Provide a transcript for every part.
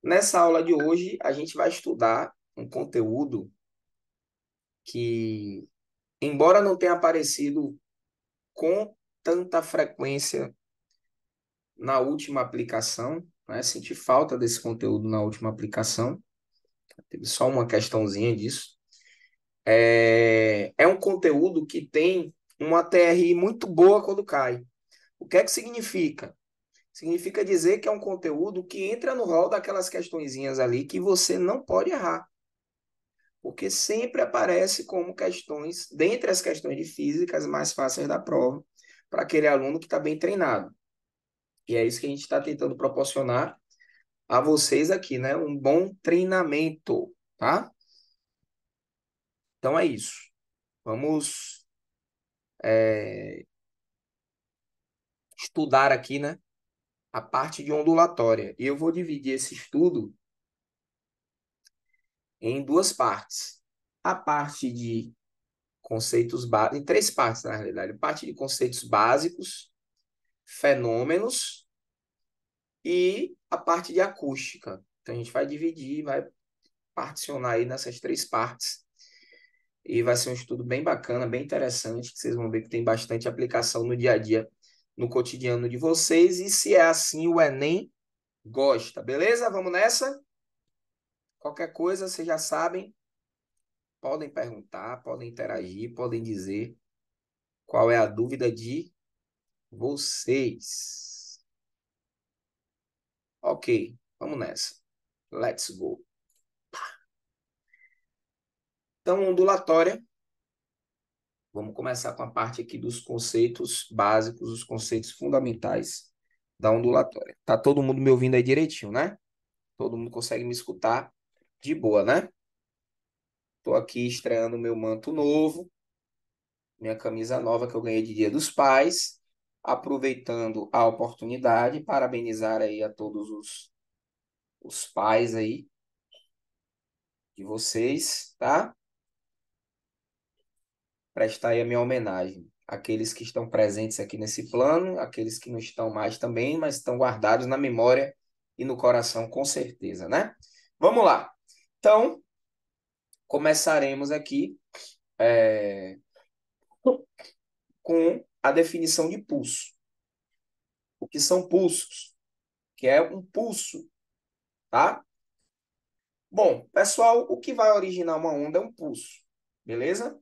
Nessa aula de hoje, a gente vai estudar um conteúdo que, embora não tenha aparecido com tanta frequência na última aplicação, né? Senti falta desse conteúdo na última aplicação, teve só uma questãozinha disso. É um conteúdo que tem uma TRI muito boa quando cai. O que é que significa? Significa dizer que é um conteúdo que entra no rol daquelas questõezinhas ali que você não pode errar. Porque sempre aparece como questões, dentre as questões de física, as mais fáceis da prova, para aquele aluno que está bem treinado. E é isso que a gente está tentando proporcionar a vocês aqui, né? Um bom treinamento, tá? Então é isso. Vamos estudar aqui, né? A parte de ondulatória. E eu vou dividir esse estudo em duas partes. A parte de conceitos básicos, em três partes, na realidade. A parte de conceitos básicos, fenômenos e a parte de acústica. Então a gente vai dividir, vai particionar aí nessas três partes. E vai ser um estudo bem bacana, bem interessante, que vocês vão ver que tem bastante aplicação no dia a dia, no cotidiano de vocês. E se é assim, o Enem gosta. Beleza? Vamos nessa? Qualquer coisa, vocês já sabem, podem perguntar, podem interagir, podem dizer qual é a dúvida de vocês. Ok, vamos nessa. Let's go. Então, ondulatória. Vamos começar com a parte aqui dos conceitos básicos, os conceitos fundamentais da ondulatória. Tá todo mundo me ouvindo aí direitinho, né? Todo mundo consegue me escutar de boa, né? Tô aqui estreando meu manto novo, minha camisa nova que eu ganhei de Dia dos Pais, aproveitando a oportunidade, parabenizar aí a todos os pais aí de vocês, tá? Prestar aí a minha homenagem. Aqueles que estão presentes aqui nesse plano, aqueles que não estão mais também, mas estão guardados na memória e no coração, com certeza, né? Vamos lá. Então, começaremos aqui com a definição de pulso. O que são pulsos? Que é um pulso, tá? Bom, pessoal, o que vai originar uma onda é um pulso, beleza?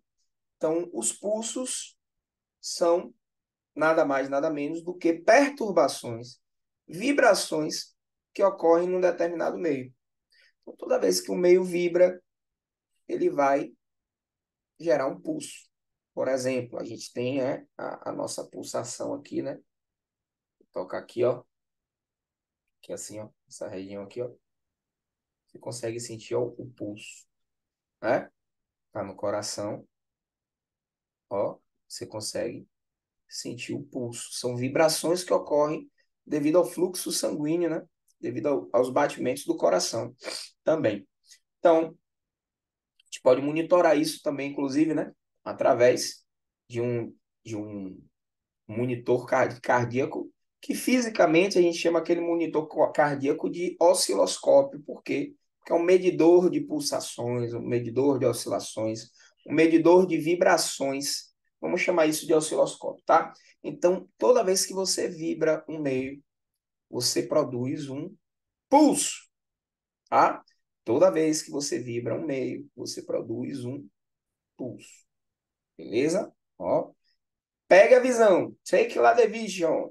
Então, os pulsos são nada mais, nada menos do que perturbações, vibrações que ocorrem num determinado meio. Então, toda vez que o meio vibra, ele vai gerar um pulso. Por exemplo, a gente tem a nossa pulsação aqui, né? Vou tocar aqui, ó. Aqui assim, ó. Essa região aqui, ó. Você consegue sentir, ó, o pulso, né? Tá no coração, ó. Você consegue sentir o pulso. São vibrações que ocorrem devido ao fluxo sanguíneo, né? Devido aos batimentos do coração também. Então, a gente pode monitorar isso também, inclusive, né? Através de um monitor cardíaco, que fisicamente a gente chama aquele monitor cardíaco de osciloscópio. Por quê? Porque é um medidor de pulsações, um medidor de oscilações, um medidor de vibrações. Vamos chamar isso de osciloscópio, tá? Então, toda vez que você vibra um meio, você produz um pulso, tá? Toda vez que você vibra um meio, você produz um pulso. Beleza? Ó, pega a visão. Take lá the vision.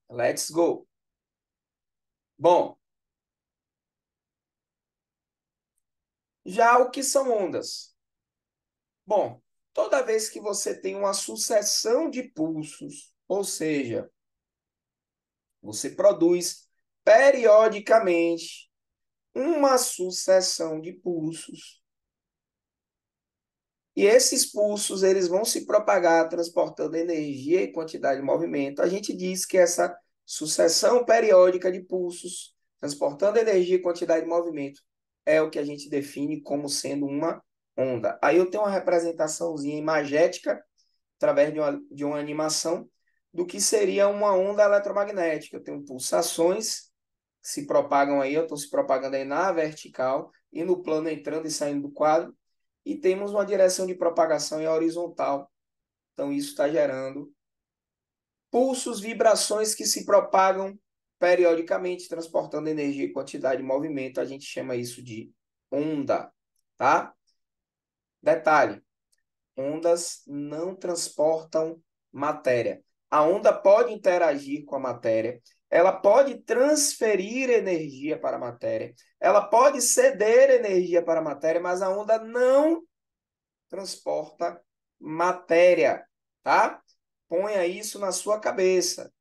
Let's go. Bom, já o que são ondas? Bom, toda vez que você tem uma sucessão de pulsos, ou seja, você produz periodicamente uma sucessão de pulsos, e esses pulsos eles vão se propagar transportando energia e quantidade de movimento. A gente diz que essa sucessão periódica de pulsos transportando energia e quantidade de movimento é o que a gente define como sendo uma onda. Aí eu tenho uma representaçãozinha imagética através de uma animação do que seria uma onda eletromagnética. Eu tenho pulsações se propagam aí, estão se propagando aí na vertical e no plano entrando e saindo do quadro. E temos uma direção de propagação em horizontal. Então, isso está gerando pulsos, vibrações que se propagam periodicamente, transportando energia e quantidade de movimento. A gente chama isso de onda, tá? Detalhe, ondas não transportam matéria. A onda pode interagir com a matéria, ela pode transferir energia para a matéria, ela pode ceder energia para a matéria, mas a onda não transporta matéria, tá? Ponha isso na sua cabeça.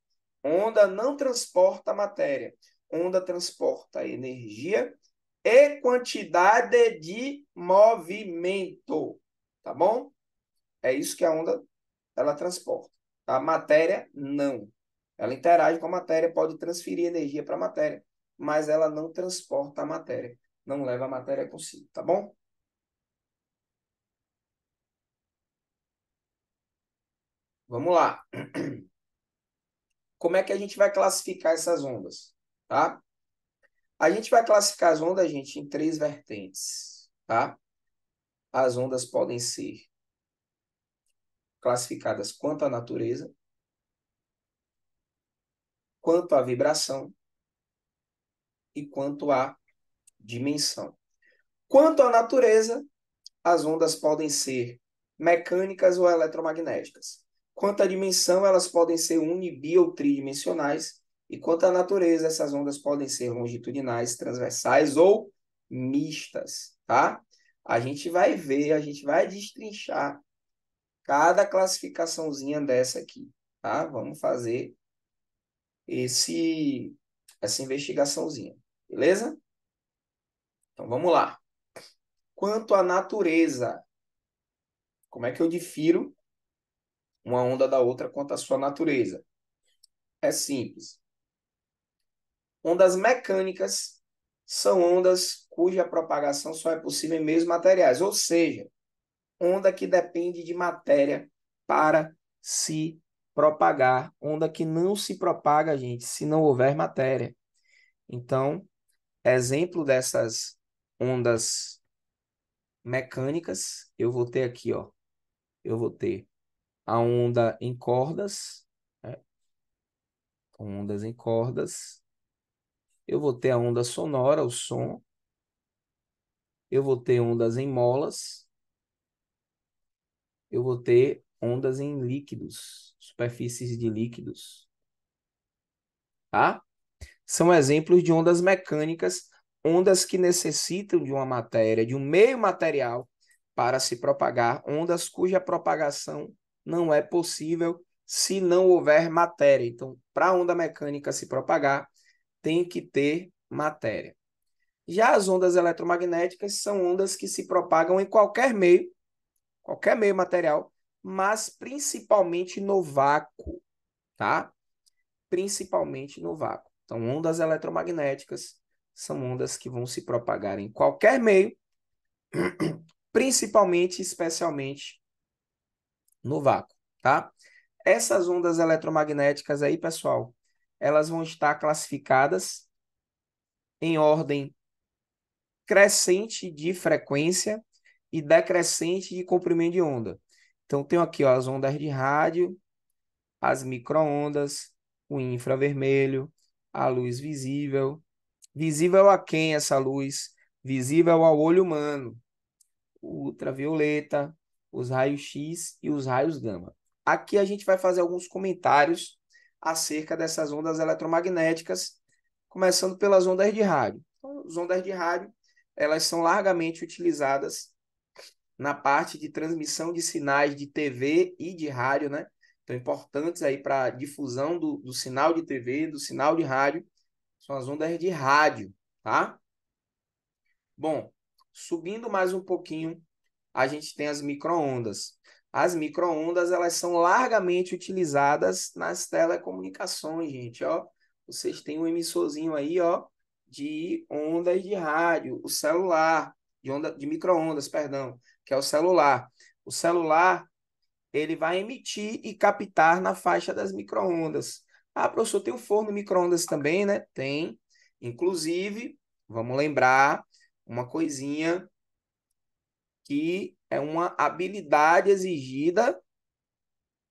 Onda não transporta matéria. Onda transporta energia e quantidade de movimento, tá bom? É isso que a onda ela transporta. A matéria não. Ela interage com a matéria, pode transferir energia para a matéria, mas ela não transporta a matéria, não leva a matéria consigo, tá bom? Vamos lá. Como é que a gente vai classificar essas ondas, tá? A gente vai classificar as ondas, gente, em três vertentes, tá? As ondas podem ser classificadas quanto à natureza, quanto à vibração e quanto à dimensão. Quanto à natureza, as ondas podem ser mecânicas ou eletromagnéticas. Quanto à dimensão, elas podem ser uni-, bi- ou tridimensionais. E quanto à natureza, essas ondas podem ser longitudinais, transversais ou mistas, tá? A gente vai ver, a gente vai destrinchar cada classificaçãozinha dessa aqui, tá? Vamos fazer essa investigaçãozinha, beleza? Então vamos lá. Quanto à natureza, como é que eu difiro uma onda da outra quanto à sua natureza? É simples. Ondas mecânicas são ondas cuja propagação só é possível em meios materiais, ou seja, onda que depende de matéria para se propagar, onda que não se propaga, gente, se não houver matéria. Então, exemplo dessas ondas mecânicas, eu vou ter aqui, ó, eu vou ter a onda em cordas, né? Ondas em cordas. Eu vou ter a onda sonora, o som. Eu vou ter ondas em molas. Eu vou ter ondas em líquidos, superfícies de líquidos, tá? São exemplos de ondas mecânicas, ondas que necessitam de uma matéria, de um meio material para se propagar, ondas cuja propagação não é possível se não houver matéria. Então, para a onda mecânica se propagar, tem que ter matéria. Já as ondas eletromagnéticas são ondas que se propagam em qualquer meio material, mas principalmente no vácuo, tá? Principalmente no vácuo. Então, ondas eletromagnéticas são ondas que vão se propagar em qualquer meio, principalmente, especialmente no vácuo, tá? Essas ondas eletromagnéticas aí, pessoal, elas vão estar classificadas em ordem crescente de frequência e decrescente de comprimento de onda. Então, tenho aqui ó, as ondas de rádio, as microondas, o infravermelho, a luz visível. Visível a quem essa luz? Visível ao olho humano. O ultravioleta, os raios X e os raios gama. Aqui a gente vai fazer alguns comentários acerca dessas ondas eletromagnéticas, começando pelas ondas de rádio. Então, as ondas de rádio, elas são largamente utilizadas na parte de transmissão de sinais de TV e de rádio, né? Então, importantes aí para a difusão do sinal de TV, do sinal de rádio, são as ondas de rádio, tá? Bom, subindo mais um pouquinho, a gente tem as microondas. As microondas, elas são largamente utilizadas nas telecomunicações, gente, ó. Vocês têm um emissorzinho aí, ó, de ondas de rádio, o celular, de microondas, perdão, que é o celular. O celular, ele vai emitir e captar na faixa das microondas. Ah, professor, tem o forno microondas também, né? Tem. Inclusive, vamos lembrar uma coisinha que é uma habilidade exigida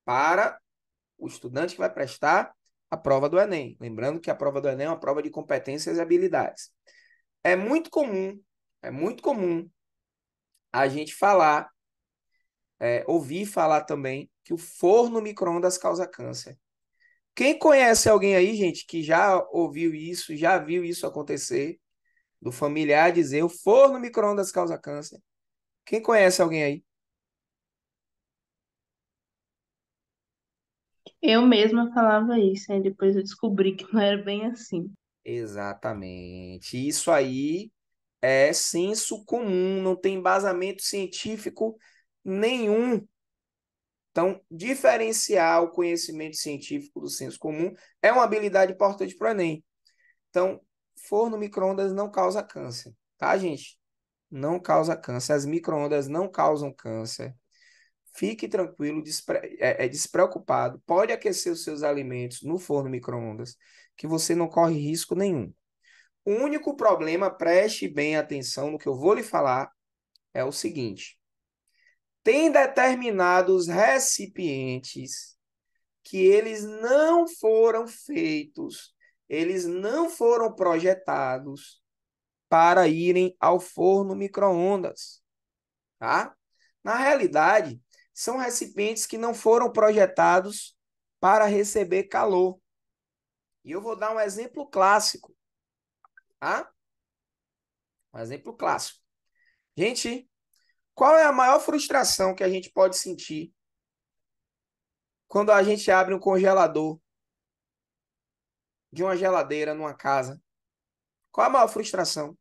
para o estudante que vai prestar a prova do Enem. Lembrando que a prova do Enem é uma prova de competências e habilidades. É muito comum, é muito comum a gente falar, ouvir falar também que o forno micro-ondas causa câncer. Quem conhece alguém aí, gente, que já ouviu isso, já viu isso acontecer, do familiar dizer o forno micro-ondas causa câncer? Quem conhece alguém aí? Eu mesma falava isso, aí depois eu descobri que não era bem assim. Exatamente. Isso aí é senso comum, não tem embasamento científico nenhum. Então, diferenciar o conhecimento científico do senso comum é uma habilidade importante para o Enem. Então, forno micro-ondas não causa câncer, tá, gente? Não causa câncer. As micro-ondas não causam câncer. Fique tranquilo, despreocupado. Pode aquecer os seus alimentos no forno micro-ondas, que você não corre risco nenhum. O único problema, preste bem atenção no que eu vou lhe falar, é o seguinte: tem determinados recipientes que eles não foram feitos, eles não foram projetados para irem ao forno micro-ondas, tá? Na realidade, são recipientes que não foram projetados para receber calor. E eu vou dar um exemplo clássico, tá? Um exemplo clássico. Gente, qual é a maior frustração que a gente pode sentir quando a gente abre um congelador de uma geladeira numa casa? Qual a maior frustração?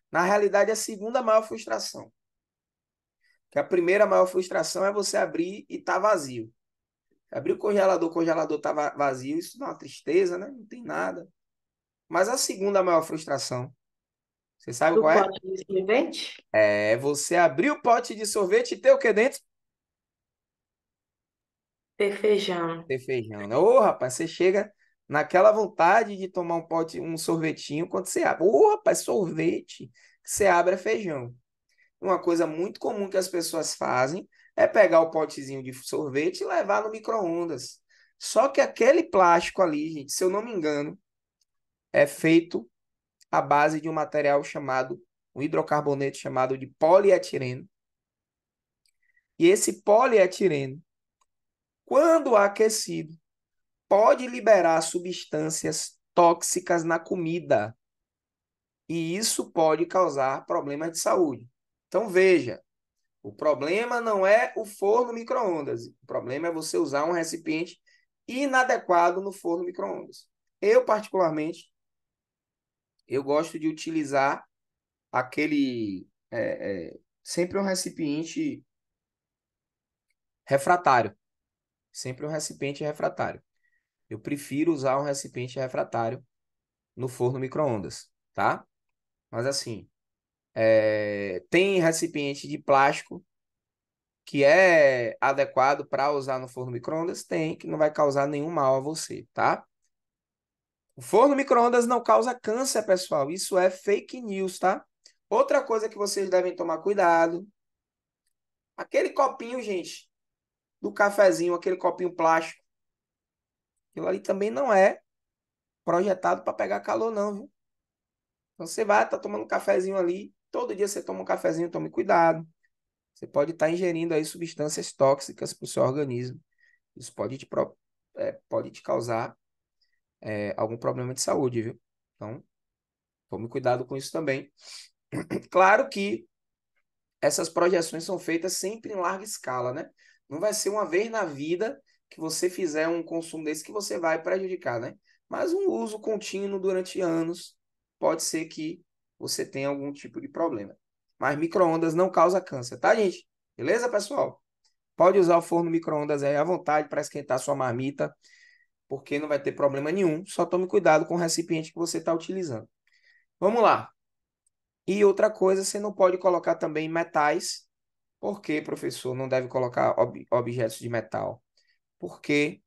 Na realidade, é a segunda maior frustração. Que a primeira maior frustração é você abrir e tá vazio. Abrir o congelador tá vazio, isso dá uma tristeza, né? Não tem nada. Mas a segunda maior frustração, você sabe Do qual é? pote de sorvete? É você abrir o pote de sorvete e ter o que dentro? Ter feijão. Ter feijão, né? Ô, rapaz, você chega naquela vontade de tomar um sorvetinho quando você abre. Ô, rapaz, sorvete que você abre é feijão. Uma coisa muito comum que as pessoas fazem é pegar o potezinho de sorvete e levar no micro-ondas. Só que aquele plástico ali, gente, se eu não me engano, é feito à base de um material chamado, um hidrocarboneto chamado de polietileno. E esse polietileno, quando aquecido, pode liberar substâncias tóxicas na comida. E isso pode causar problemas de saúde. Então, veja, o problema não é o forno micro-ondas. O problema é você usar um recipiente inadequado no forno micro-ondas. Eu, particularmente, eu gosto de utilizar aquele sempre um recipiente refratário. Sempre um recipiente refratário. Eu prefiro usar um recipiente refratário no forno micro-ondas, tá? Mas assim, tem recipiente de plástico que é adequado para usar no forno micro-ondas? Tem, que não vai causar nenhum mal a você, tá? O forno micro-ondas não causa câncer, pessoal. Isso é fake news, tá? Outra coisa que vocês devem tomar cuidado, aquele copinho, gente, do cafezinho, aquele copinho plástico, aquilo ali também não é projetado para pegar calor, não, viu? Então você vai estar tomando um cafezinho ali, todo dia você toma um cafezinho, tome cuidado. Você pode estar ingerindo aí substâncias tóxicas para o seu organismo. Isso pode te causar algum problema de saúde, viu? Então, tome cuidado com isso também. Claro que essas projeções são feitas sempre em larga escala, né? Não vai ser uma vez na vida que você fizer um consumo desse que você vai prejudicar, né? Mas um uso contínuo durante anos pode ser que você tenha algum tipo de problema. Mas micro-ondas não causa câncer, tá, gente? Beleza, pessoal? Pode usar o forno micro-ondas aí à vontade para esquentar sua marmita, porque não vai ter problema nenhum. Só tome cuidado com o recipiente que você está utilizando. Vamos lá. E outra coisa, você não pode colocar também metais. Por que, professor, não deve colocar objetos de metal? Porque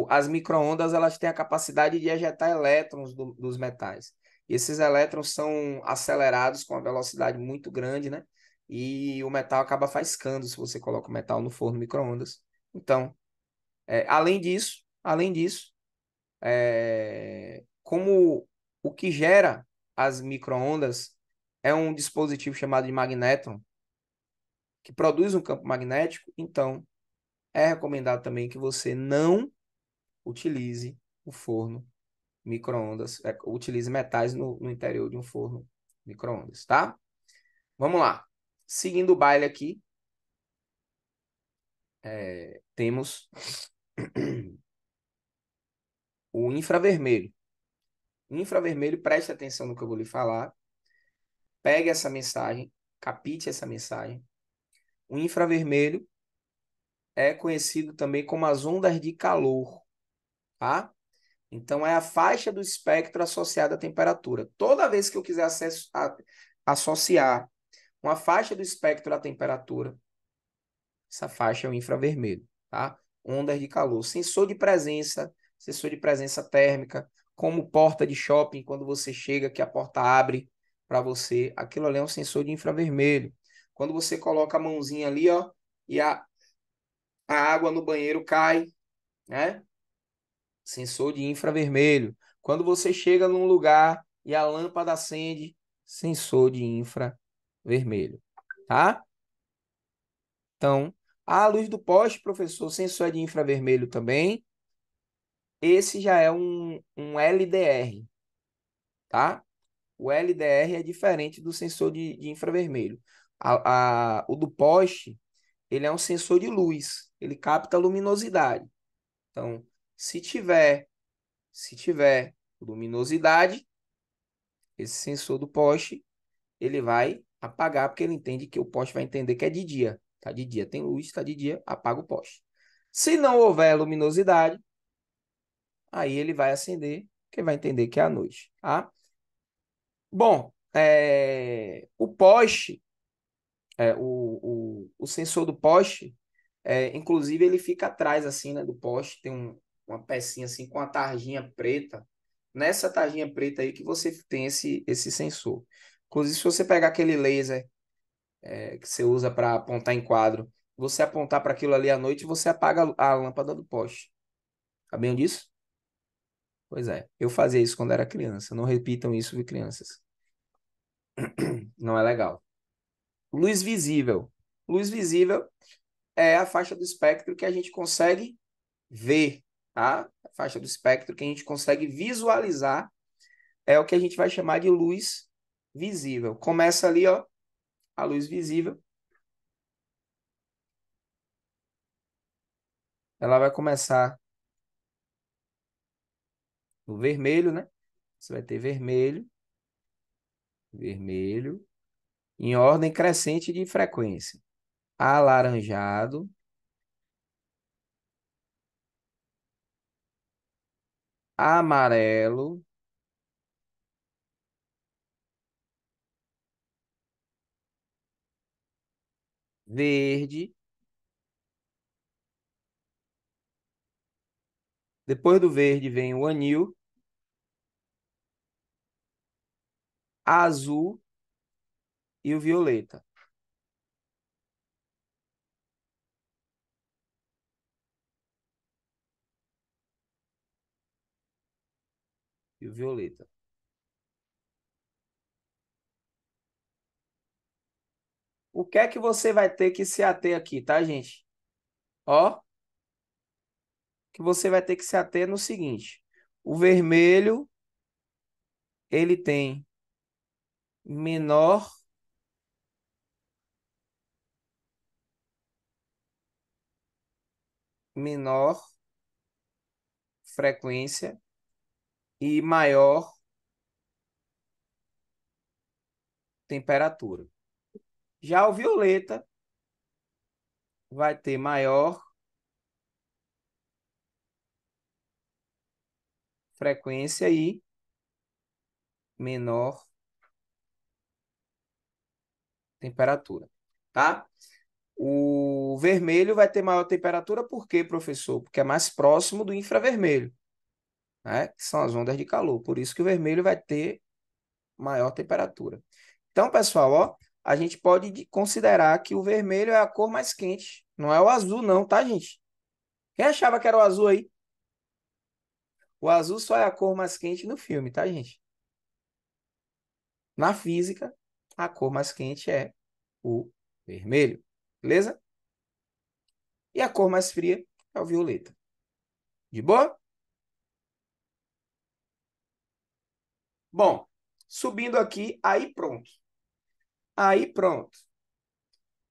as microondas elas têm a capacidade de ejetar elétrons dos metais. E esses elétrons são acelerados com uma velocidade muito grande, né? E o metal acaba faiscando se você coloca o metal no forno microondas. Então, além disso, como o que gera as microondas é um dispositivo chamado de magnétron, que produz um campo magnético, então é recomendado também que você não utilize o forno micro-ondas, utilize metais no interior de um forno micro-ondas, tá? Vamos lá. Seguindo o baile aqui, temos o infravermelho. O infravermelho, preste atenção no que eu vou lhe falar. Pegue essa mensagem, capite essa mensagem. O infravermelho é conhecido também como as ondas de calor, tá? Então, é a faixa do espectro associada à temperatura. Toda vez que eu quiser associar uma faixa do espectro à temperatura, essa faixa é o infravermelho, tá? Ondas de calor. Sensor de presença térmica, como porta de shopping, quando você chega que a porta abre para você, aquilo ali é um sensor de infravermelho. Quando você coloca a mãozinha ali, ó, e a água no banheiro cai, né? Sensor de infravermelho. Quando você chega num lugar e a lâmpada acende, sensor de infravermelho, tá? Então, a luz do poste, professor, sensor de infravermelho também. Esse já é um LDR, tá? O LDR é diferente do sensor de infravermelho. O do poste, ele é um sensor de luz, ele capta luminosidade. Então, se tiver luminosidade, esse sensor do poste, ele vai apagar, porque ele entende que o poste vai entender que é de dia. Tá de dia, tem luz, tá de dia, apaga o poste. Se não houver luminosidade, aí ele vai acender, porque vai entender que é a noite, tá? Bom, o poste, o sensor do poste, inclusive ele fica atrás assim, né, do poste, tem uma pecinha assim com a tarjinha preta. Nessa tarjinha preta aí que você tem esse sensor. Inclusive, se você pegar aquele laser que você usa para apontar em quadro, você apontar para aquilo ali à noite, você apaga a lâmpada do poste. Sabiam disso? Pois é, eu fazia isso quando era criança. Não repitam isso, viu, crianças? Não é legal. Luz visível. Luz visível é a faixa do espectro que a gente consegue ver, tá? A faixa do espectro que a gente consegue visualizar é o que a gente vai chamar de luz visível. Começa ali, ó, a luz visível. Ela vai começar no vermelho, né? Você vai ter vermelho, vermelho, em ordem crescente de frequência. Alaranjado, amarelo, verde. Depois do verde vem o anil, azul e o violeta. E o violeta. O que é que você vai ter que se ater aqui, tá, gente? Ó, que você vai ter que se ater no seguinte. O vermelho, ele tem menor menor frequência e maior temperatura. Já o violeta vai ter maior frequência e menor temperatura, tá? O vermelho vai ter maior temperatura, por quê, professor? Porque é mais próximo do infravermelho, né? Que são as ondas de calor. Por isso que o vermelho vai ter maior temperatura. Então, pessoal, ó, a gente pode considerar que o vermelho é a cor mais quente. Não é o azul, não, tá, gente? Quem achava que era o azul aí? O azul só é a cor mais quente no filme, tá, gente? Na física, a cor mais quente é o vermelho, beleza? E a cor mais fria é o violeta. De boa? Bom, subindo aqui, aí pronto. Aí pronto.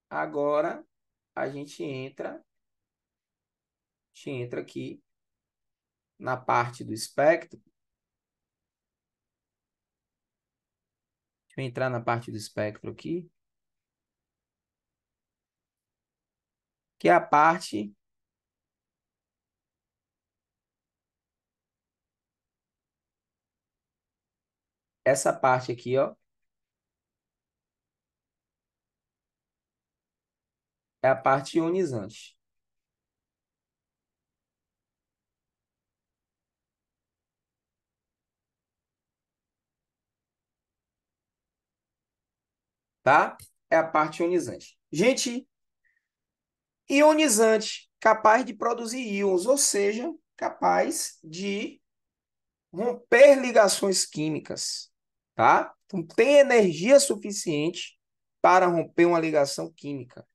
Agora a gente entra aqui na parte do espectro. Deixa eu entrar na parte do espectro aqui, que é a parte essa parte aqui, ó, é a parte ionizante. Tá? É a parte ionizante. Gente, ionizante, capaz de produzir íons, ou seja, capaz de romper ligações químicas, tá? Então, tem energia suficiente para romper uma ligação química.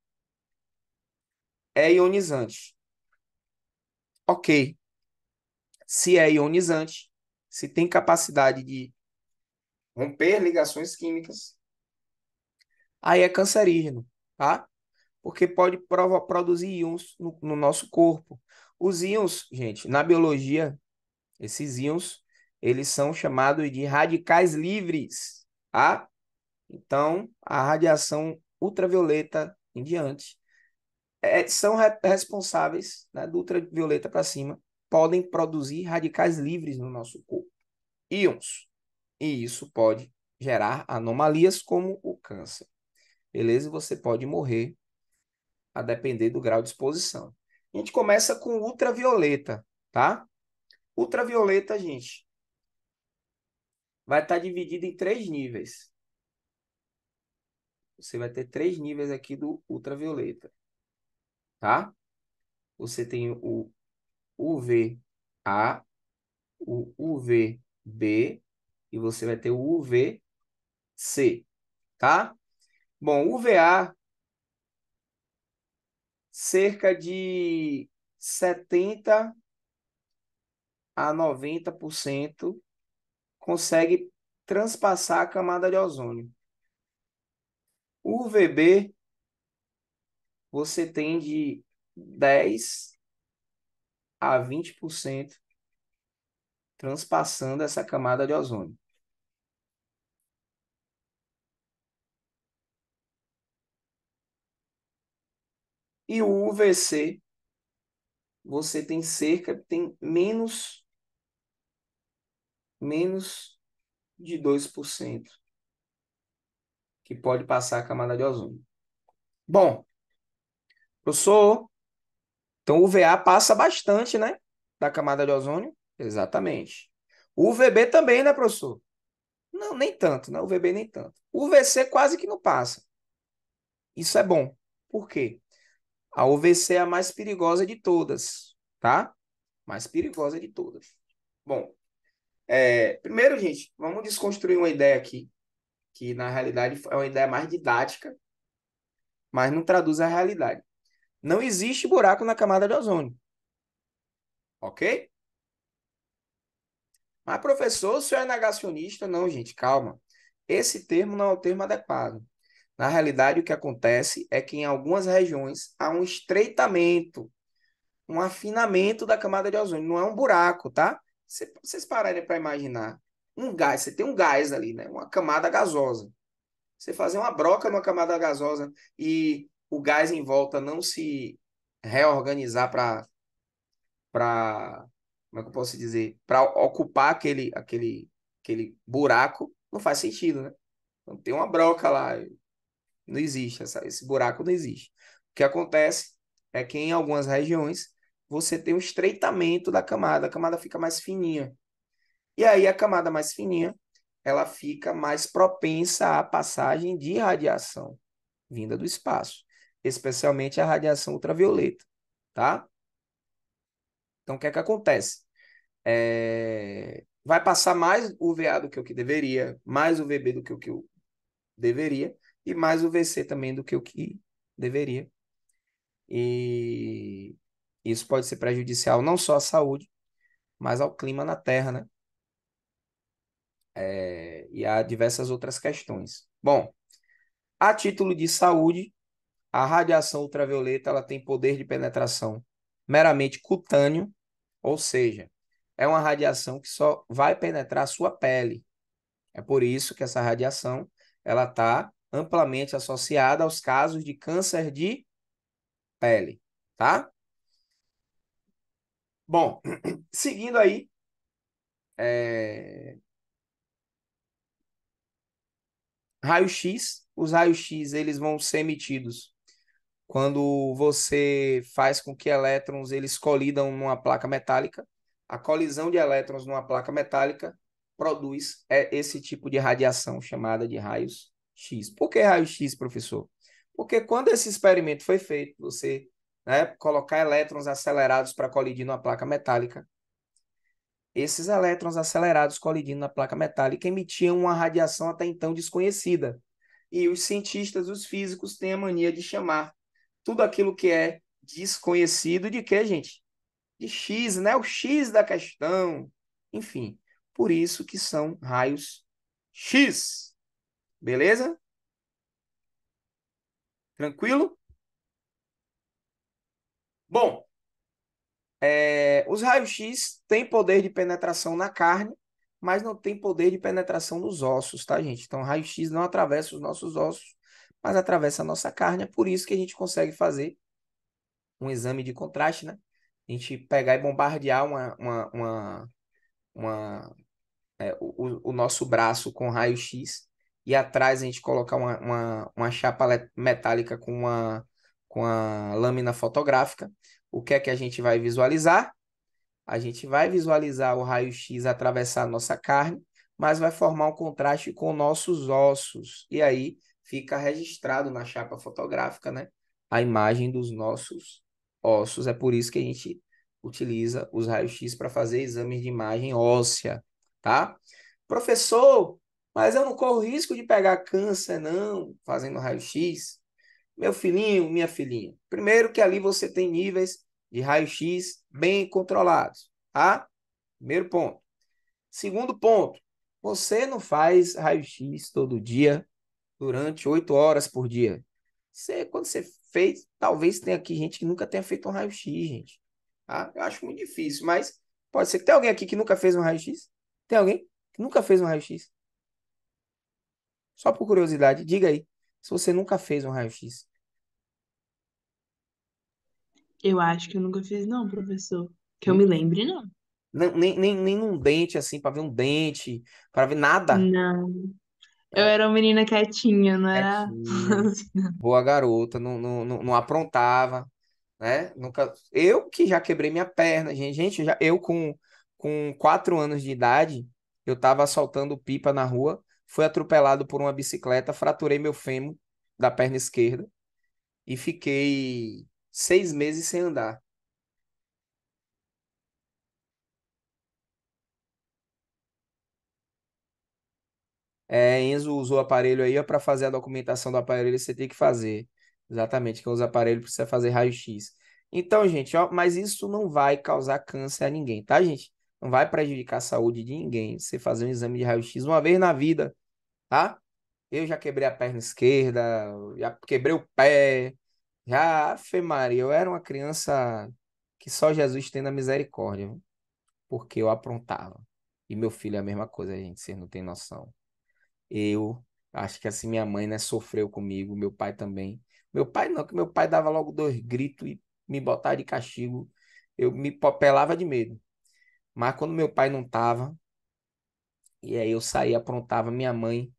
É ionizante. Ok. Se é ionizante, se tem capacidade de romper ligações químicas, aí é cancerígeno, tá? Porque pode produzir íons no nosso corpo. Os íons, gente, na biologia, esses íons, eles são chamados de radicais livres, tá? Então, a radiação ultravioleta em diante são responsáveis, né, do ultravioleta para cima, podem produzir radicais livres no nosso corpo, íons. E isso pode gerar anomalias como o câncer. Beleza? E você pode morrer a depender do grau de exposição. A gente começa com ultravioleta, tá? Ultravioleta, gente, vai estar dividido em três níveis. Você vai ter três níveis aqui do ultravioleta, tá? Você tem o UVA, o UVB e você vai ter o UVC, tá? Bom, UVA, cerca de 70 a 90% consegue transpassar a camada de ozônio. O UVB, você tem de 10 a 20% transpassando essa camada de ozônio. E o UVC, você tem tem menos de 2% que pode passar a camada de ozônio. Bom, professor, então o UVA passa bastante, né? Da camada de ozônio? Exatamente. O UVB também, né, professor? Não, nem tanto, né? O UVB nem tanto. O UVC quase que não passa. Isso é bom. Por quê? A UVC é a mais perigosa de todas, tá? Mais perigosa de todas. Bom, primeiro, gente, vamos desconstruir uma ideia aqui, que na realidade é uma ideia mais didática, mas não traduz a realidade. Não existe buraco na camada de ozônio, ok? Mas, professor, o senhor é negacionista? Não, gente, calma. Esse termo não é o termo adequado. Na realidade, o que acontece é que em algumas regiões há um estreitamento, um afinamento da camada de ozônio. Não é um buraco, tá? Vocês pararem para imaginar. Um gás, você tem um gás ali, né? Uma camada gasosa. Você fazer uma broca numa camada gasosa e o gás em volta não se reorganizar para, como é que eu posso dizer? Para ocupar aquele buraco, não faz sentido, né? Então tem uma broca lá, não existe, esse buraco não existe. que acontece é que em algumas regiões você tem um estreitamento da camada, a camada fica mais fininha. E aí a camada mais fininha, ela fica mais propensa à passagem de radiação vinda do espaço, especialmente a radiação ultravioleta, tá? Então, o que é que acontece? Vai passar mais UVA do que o que deveria, mais UVB do que o que deveria, e mais UVC também do que o que deveria. E isso pode ser prejudicial não só à saúde, mas ao clima na Terra, né? E há diversas outras questões. Bom, a título de saúde, a radiação ultravioleta ela tem poder de penetração meramente cutâneo, ou seja, é uma radiação que só vai penetrar a sua pele. É por isso que essa radiação ela está amplamente associada aos casos de câncer de pele, tá? Bom, seguindo aí, é... raio-x. Os raios-x eles vão ser emitidos quando você faz com que elétrons eles colidam numa placa metálica. A colisão de elétrons numa placa metálica produz esse tipo de radiação chamada de raios X. Por que raios X, professor? Porque quando esse experimento foi feito, você, né, colocar elétrons acelerados para colidir numa placa metálica, esses elétrons acelerados colidindo na placa metálica emitiam uma radiação até então desconhecida. E os cientistas, os físicos, têm a mania de chamar tudo aquilo que é desconhecido de quê, gente? De X, né? O X da questão. Enfim, por isso que são raios X. Beleza? Tranquilo? Bom, os raios-x têm poder de penetração na carne, mas não tem poder de penetração nos ossos, tá, gente? Então, raio-x não atravessa os nossos ossos, mas atravessa a nossa carne. É por isso que a gente consegue fazer um exame de contraste, né? A gente pegar e bombardear o nosso braço com raio-x e atrás a gente colocar uma chapa metálica com a lâmina fotográfica. O que é que a gente vai visualizar? A gente vai visualizar o raio-x atravessar a nossa carne, mas vai formar um contraste com nossos ossos. E aí fica registrado na chapa fotográfica, né? A imagem dos nossos ossos. É por isso que a gente utiliza os raios-x para fazer exames de imagem óssea, tá? Professor, mas eu não corro risco de pegar câncer, não, fazendo raio-x. Meu filhinho, minha filhinha. Primeiro que ali você tem níveis de raio-x bem controlados, tá? Primeiro ponto. Segundo ponto, você não faz raio-x todo dia durante 8 horas por dia. Quando você fez, talvez tenha aqui gente que nunca tenha feito um raio-x, gente. Tá? Eu acho muito difícil, mas pode ser que tenha alguém aqui que nunca fez um raio-x. Tem alguém que nunca fez um raio-x? Só por curiosidade, diga aí se você nunca fez um raio-x. Eu acho que eu nunca fiz, não, professor. Que eu me lembre, não. Nem num dente, assim, para ver um dente, para ver nada. Não. Eu É, era uma menina quietinha, não era quietinha, assim, não. boa garota, não aprontava, né? Nunca. Eu que já quebrei minha perna, gente. Gente, eu com 4 anos de idade, eu tava assaltando pipa na rua, fui atropelado por uma bicicleta, fraturei meu fêmur da perna esquerda e fiquei 6 meses sem andar. Enzo usou o aparelho aí para fazer a documentação do aparelho, você tem que fazer. Exatamente, quem usa aparelho precisa fazer raio-x. Então, gente, ó, mas isso não vai causar câncer a ninguém, tá, gente? Não vai prejudicar a saúde de ninguém. Você fazer um exame de raio-x uma vez na vida, tá? Eu já quebrei a perna esquerda, já quebrei o pé, já, Ave Maria, eu era uma criança que só Jesus tem na misericórdia, viu? Porque eu aprontava. E meu filho é a mesma coisa, gente, vocês não têm noção. Eu acho que assim minha mãe, né, sofreu comigo, meu pai também. Meu pai não, que meu pai dava logo 2 gritos e me botava de castigo. Eu me pelava de medo. Mas quando meu pai não tava, e aí eu saía, aprontava, minha mãe,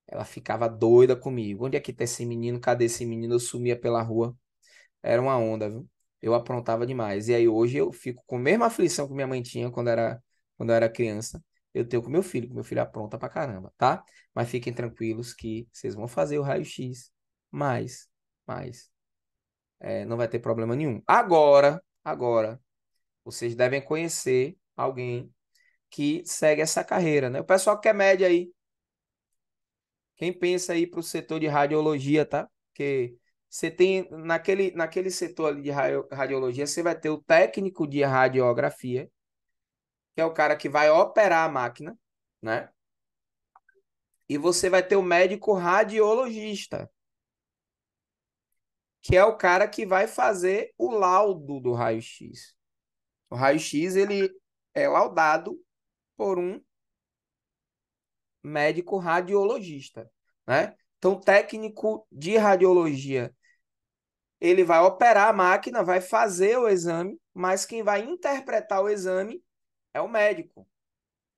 ela ficava doida comigo. Onde é que tá esse menino? Cadê esse menino? Eu sumia pela rua. Era uma onda, viu? Eu aprontava demais. E aí hoje eu fico com a mesma aflição que minha mãe tinha quando eu era criança. Eu tenho com meu filho, que meu filho apronta pra caramba, tá? Mas fiquem tranquilos que vocês vão fazer o raio-x, mas, mas não vai ter problema nenhum. Agora, vocês devem conhecer alguém que segue essa carreira, né? O pessoal que é média aí, quem pensa aí para o setor de radiologia, tá? Porque você tem, naquele setor ali de radiologia, você vai ter o técnico de radiografia, que é o cara que vai operar a máquina, né? E você vai ter o médico radiologista, que é o cara que vai fazer o laudo do raio-x. O raio-x, ele é laudado por um médico radiologista, né? Então, técnico de radiologia, ele vai operar a máquina, vai fazer o exame, mas quem vai interpretar o exame é o médico,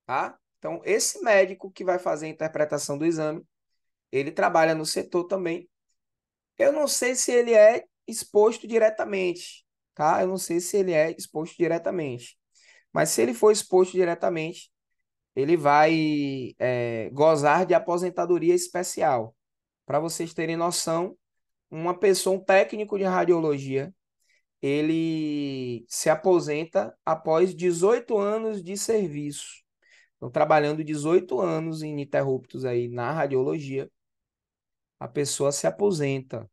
tá? Então, esse médico que vai fazer a interpretação do exame, ele trabalha no setor também. Eu não sei se ele é exposto diretamente, tá? Eu não sei se ele é exposto diretamente. Mas se ele for exposto diretamente, ele vai gozar de aposentadoria especial. Para vocês terem noção, uma pessoa, um técnico de radiologia, ele se aposenta após 18 anos de serviço. Então, trabalhando 18 anos ininterruptos aí na radiologia, a pessoa se aposenta.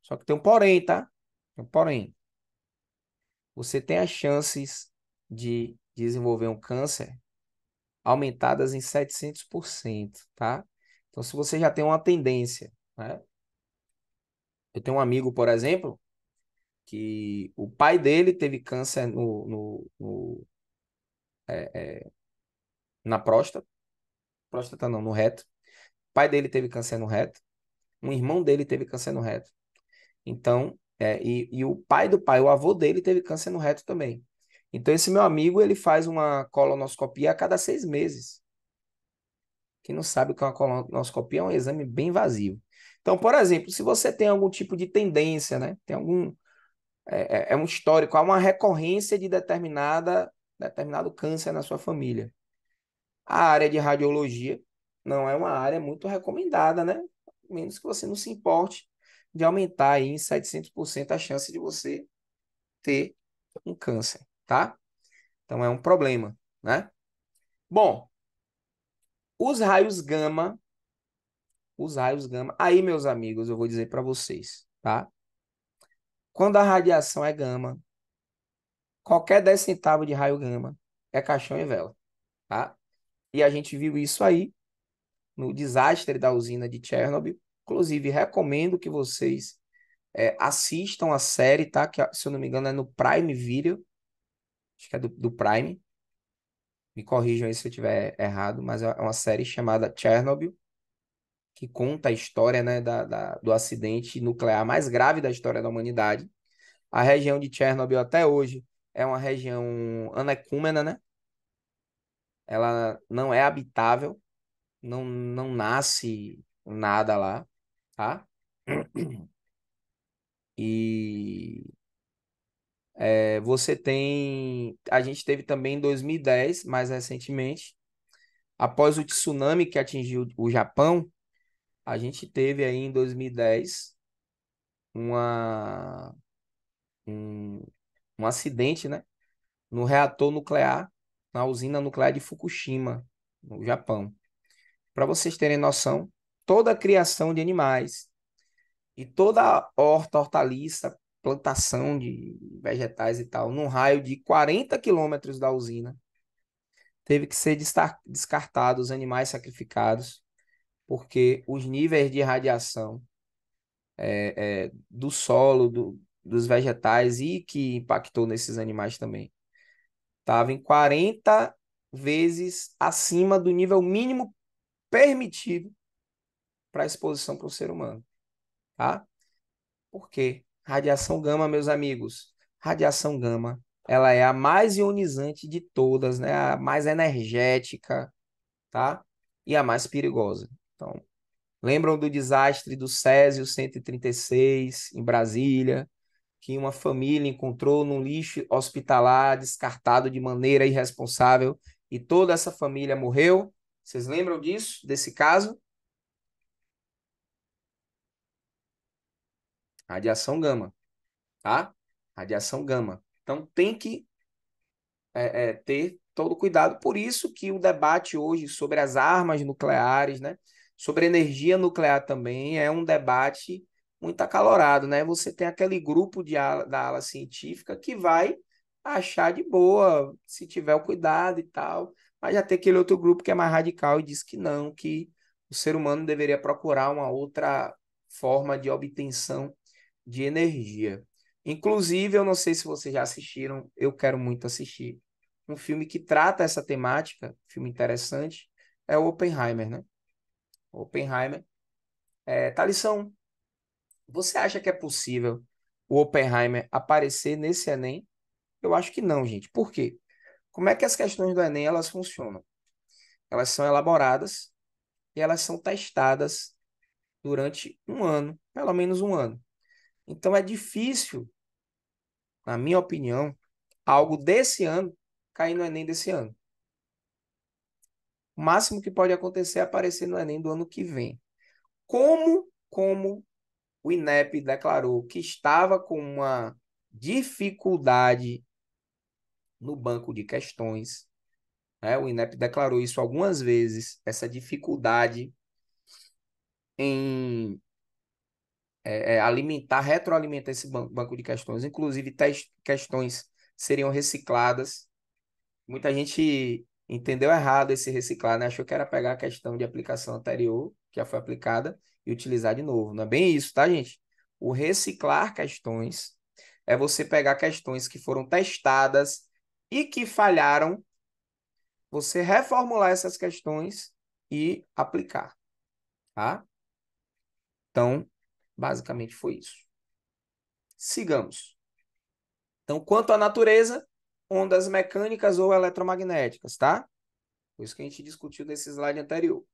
Só que tem um porém, tá? Tem um porém. Você tem as chances de desenvolver um câncer aumentadas em 700%, tá? Então, se você já tem uma tendência, né? Eu tenho um amigo, por exemplo, que o pai dele teve câncer na próstata não, no reto. O pai dele teve câncer no reto. Um irmão dele teve câncer no reto. Então, e o pai do pai, o avô dele, teve câncer no reto também. Então, esse meu amigo, ele faz uma colonoscopia a cada 6 meses. Quem não sabe o que é uma colonoscopia é um exame bem invasivo. Então, por exemplo, se você tem algum tipo de tendência, né? Tem algum. É um histórico, há uma recorrência de determinado câncer na sua família. A área de radiologia não é uma área muito recomendada, né? Menos que você não se importe de aumentar aí em 700% a chance de você ter um câncer, tá? Então é um problema, né? Bom, os raios gama, aí, meus amigos, eu vou dizer para vocês, tá? Quando a radiação é gama, qualquer 10 centavos de raio gama é caixão e vela, tá? E a gente viu isso aí no desastre da usina de Chernobyl. Inclusive, recomendo que vocês assistam a série, tá? Que, se eu não me engano, é no Prime Video. Acho que é do Prime. Me corrijam aí se eu estiver errado, mas é uma série chamada Chernobyl, que conta a história, né, do acidente nuclear mais grave da história da humanidade. A região de Chernobyl até hoje é uma região anecúmena, né? Ela não é habitável, não nasce nada lá, tá? E você tem. A gente teve também em 2010, mais recentemente, após o tsunami que atingiu o Japão, a gente teve aí em 2010 uma, um, um acidente, né, no reator nuclear, na usina nuclear de Fukushima, no Japão. Para vocês terem noção, toda a criação de animais e toda a hortaliça, plantação de vegetais e tal, num raio de 40 quilômetros da usina, teve que ser descartados, animais sacrificados, porque os níveis de radiação do solo, dos vegetais e que impactou nesses animais também, estava em 40 vezes acima do nível mínimo permitido para exposição para o ser humano, tá? Por quê? Radiação gama, meus amigos, radiação gama, ela é a mais ionizante de todas, né? A mais energética, tá? E a mais perigosa. Então, lembram do desastre do Césio 136 em Brasília? que uma família encontrou num lixo hospitalar, descartado de maneira irresponsável, e toda essa família morreu. Vocês lembram disso, desse caso? Radiação gama, tá? Radiação gama. Então tem que ter todo cuidado. Por isso que o debate hoje sobre as armas nucleares, né, sobre energia nuclear também é um debate muito acalorado, né? Você tem aquele grupo da ala científica que vai achar de boa, se tiver o cuidado e tal, mas já tem aquele outro grupo que é mais radical e diz que não, que o ser humano deveria procurar uma outra forma de obtenção de energia. Inclusive, eu não sei se vocês já assistiram, eu quero muito assistir um filme que trata essa temática, filme interessante, é o Oppenheimer, né? O Oppenheimer. Thalisson, você acha que é possível o Oppenheimer aparecer nesse Enem? Eu acho que não, gente. Por quê? Como é que as questões do Enem elas funcionam? Elas são elaboradas e elas são testadas durante um ano, pelo menos um ano. Então é difícil, na minha opinião, algo desse ano cair no Enem desse ano. O máximo que pode acontecer é aparecer no Enem do ano que vem. Como o INEP declarou que estava com uma dificuldade no banco de questões, né? O INEP declarou isso algumas vezes, essa dificuldade em retroalimentar esse banco de questões. Inclusive, questões seriam recicladas. Muita gente entendeu errado esse reciclar, né? Achou que era pegar a questão de aplicação anterior, que já foi aplicada, e utilizar de novo. Não é bem isso, tá, gente? O reciclar questões é você pegar questões que foram testadas e que falharam, você reformular essas questões e aplicar, tá? Então, basicamente foi isso. Sigamos. Então, quanto à natureza, ondas mecânicas ou eletromagnéticas, tá? Foi isso que a gente discutiu nesse slide anterior.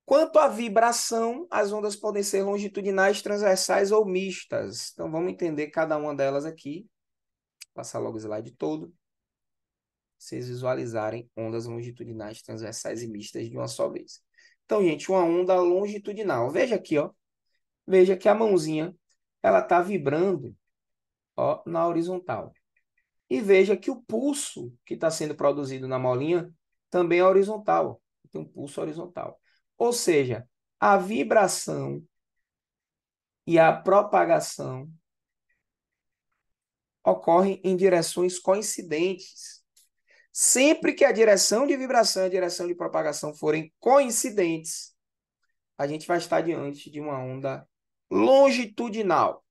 Quanto à vibração, as ondas podem ser longitudinais, transversais ou mistas. Então, vamos entender cada uma delas aqui. Vou passar logo o slide todo. Vocês visualizarem ondas longitudinais, transversais e mistas de uma só vez. Então, gente, uma onda longitudinal. Veja aqui, ó. Veja que a mãozinha, ela está vibrando, ó, na horizontal. E veja que o pulso que está sendo produzido na molinha também é horizontal. Tem um pulso horizontal. Ou seja, a vibração e a propagação ocorrem em direções coincidentes. Sempre que a direção de vibração e a direção de propagação forem coincidentes, a gente vai estar diante de uma onda longitudinal,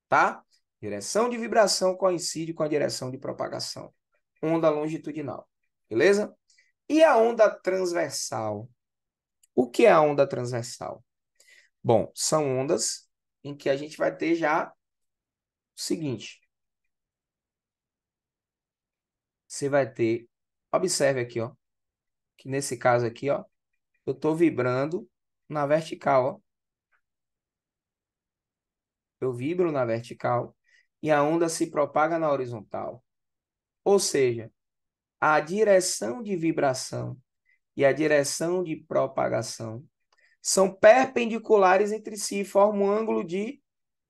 tá? Direção de vibração coincide com a direção de propagação. Onda longitudinal, beleza? E a onda transversal? O que é a onda transversal? Bom, são ondas em que a gente vai ter já o seguinte. Você vai ter, observe aqui, ó, que nesse caso aqui, ó, eu estou vibrando na vertical, ó. Eu vibro na vertical e a onda se propaga na horizontal. Ou seja, a direção de vibração e a direção de propagação são perpendiculares entre si, formam um ângulo de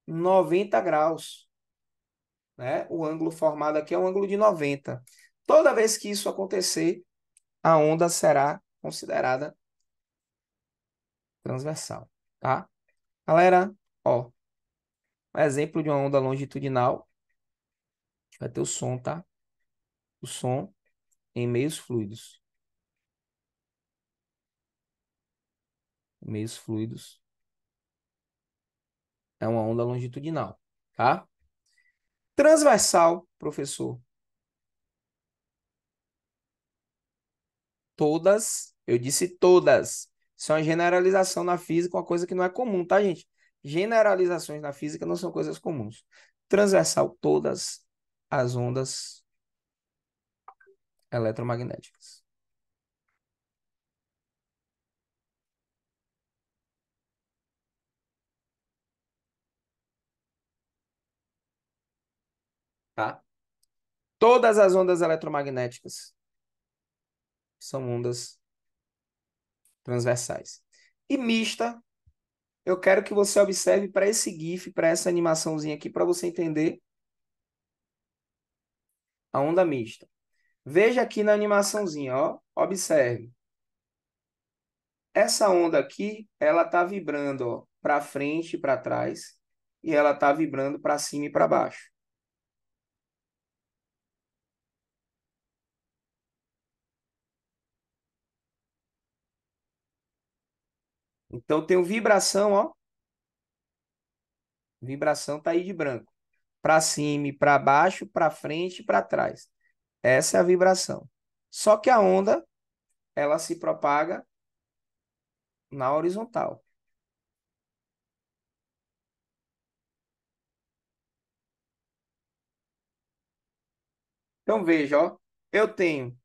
90 graus, né? O ângulo formado aqui é um ângulo de 90. Toda vez que isso acontecer, a onda será considerada transversal, tá? Galera, ó, um exemplo de uma onda longitudinal, vai ter o som, tá? O som em meios fluidos. Meios fluidos é uma onda longitudinal, tá? Transversal, professor. Todas, eu disse todas. Isso é uma generalização na física, uma coisa que não é comum, tá, gente? Generalizações na física não são coisas comuns. Transversal, todas as ondas eletromagnéticas. tá? Todas as ondas eletromagnéticas são ondas transversais. E mista, eu quero que você observe para esse GIF, para essa animaçãozinha aqui, para você entender a onda mista. Veja aqui na animaçãozinha, ó, observe. Essa onda aqui, ela está vibrando para frente e para trás, e ela está vibrando para cima e para baixo. Então, tem vibração, ó. Vibração tá aí de branco. Para cima e para baixo, para frente e para trás. Essa é a vibração. Só que a onda, ela se propaga na horizontal. Então, veja, ó. Eu tenho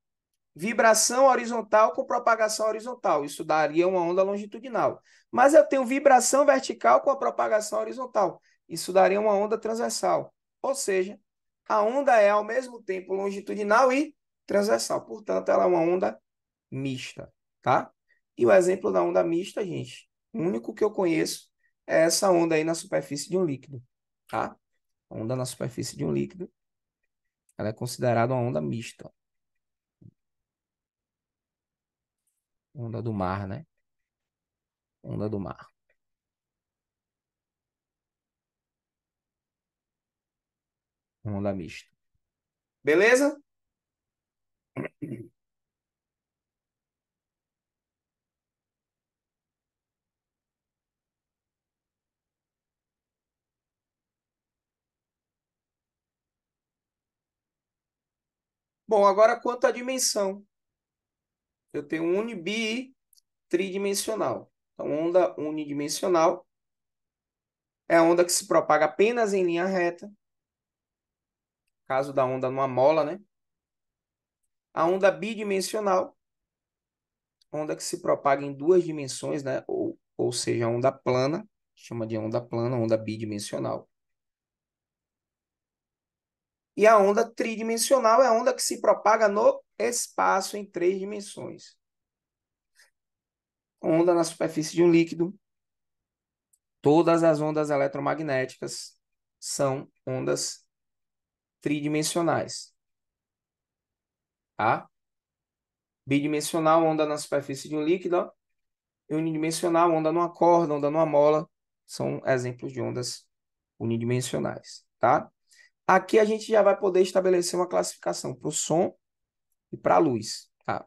vibração horizontal com propagação horizontal. Isso daria uma onda longitudinal. Mas eu tenho vibração vertical com a propagação horizontal. Isso daria uma onda transversal. Ou seja, a onda é ao mesmo tempo longitudinal e transversal. Portanto, ela é uma onda mista, tá? E o exemplo da onda mista, gente, o único que eu conheço é essa onda aí na superfície de um líquido, tá? A onda na superfície de um líquido, ela é considerada uma onda mista. Onda do mar, né? Onda do mar. Onda mista. Beleza? Bom, agora quanto à dimensão. Eu tenho uni, bi e tridimensional. Então, onda unidimensional é a onda que se propaga apenas em linha reta. Caso da onda numa mola, né? A onda bidimensional, onda que se propaga em duas dimensões, né? Ou seja, a onda plana, chama de onda plana, onda bidimensional. E a onda tridimensional é a onda que se propaga no espaço em três dimensões. Onda na superfície de um líquido. Todas as ondas eletromagnéticas são ondas tridimensionais. Tá? Bidimensional, onda na superfície de um líquido. Ó. E unidimensional, onda numa corda, onda numa mola. São exemplos de ondas unidimensionais. Tá? Aqui a gente já vai poder estabelecer uma classificação para o som e para a luz. Tá?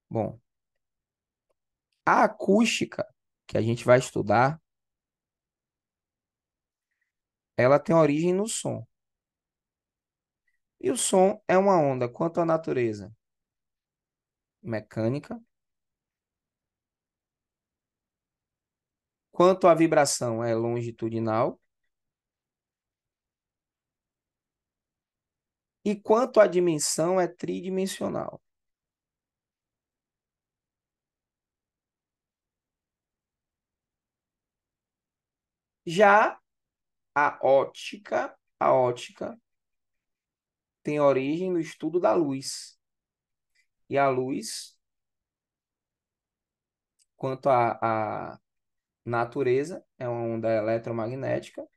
Bom, a acústica que a gente vai estudar, ela tem origem no som. E o som é uma onda, quanto à natureza mecânica, quanto à vibração é longitudinal, e quanto à dimensão é tridimensional. Já a ótica tem origem no estudo da luz. E a luz, quanto à natureza, é uma onda eletromagnética.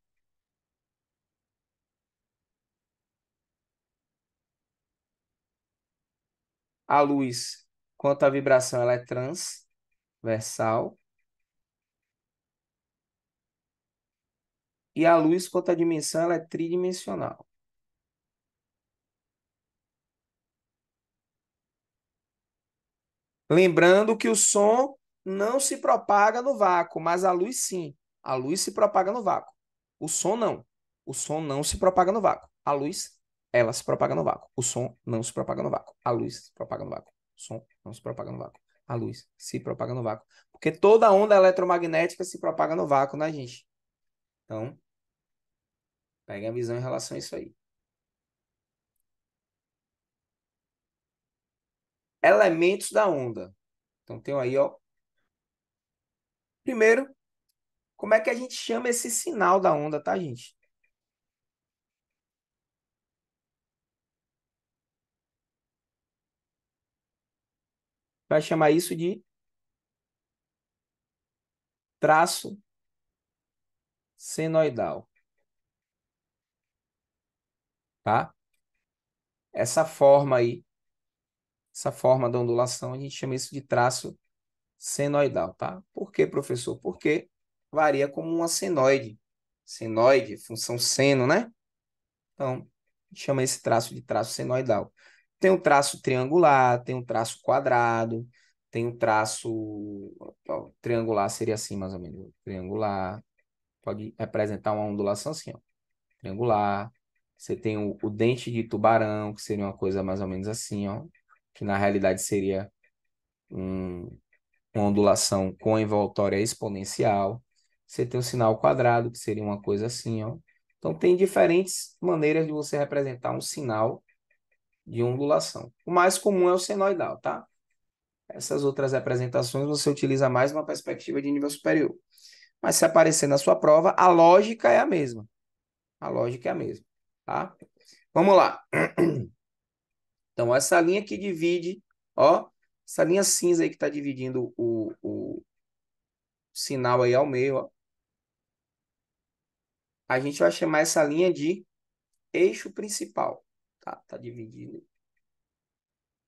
A luz, quanto à vibração, ela é transversal. E a luz, quanto à dimensão, ela é tridimensional. Lembrando que o som não se propaga no vácuo, mas a luz sim. A luz se propaga no vácuo. O som não. O som não se propaga no vácuo. A luz, ela se propaga no vácuo. O som não se propaga no vácuo. A luz se propaga no vácuo. O som não se propaga no vácuo. A luz se propaga no vácuo. Porque toda onda eletromagnética se propaga no vácuo, né, gente? Então, pegue a visão em relação a isso aí. Elementos da onda. Então, tem aí, ó. Primeiro, como é que a gente chama esse sinal da onda, tá, gente? Vai chamar isso de traço senoidal, tá? Essa forma aí, essa forma da ondulação, a gente chama isso de traço senoidal, tá? Por quê, professor? Porque varia como uma senoide. Senoide, função seno, né? Então, a gente chama esse traço de traço senoidal. Tem um traço triangular, tem um traço quadrado, tem um traço... ó, triangular seria assim, mais ou menos. Triangular. Pode representar uma ondulação assim, ó. Triangular. Você tem o dente de tubarão, que seria uma coisa mais ou menos assim, ó. Que na realidade seria um, uma ondulação com envoltória exponencial. Você tem o sinal quadrado, que seria uma coisa assim, ó. Então, tem diferentes maneiras de você representar um sinal de ondulação. O mais comum é o senoidal, tá? Essas outras representações você utiliza mais numa perspectiva de nível superior. Mas se aparecer na sua prova, a lógica é a mesma. A lógica é a mesma, tá? Vamos lá. Então, essa linha que divide, ó, essa linha cinza aí que está dividindo o sinal aí ao meio, ó, a gente vai chamar essa linha de eixo principal, tá? Tá dividindo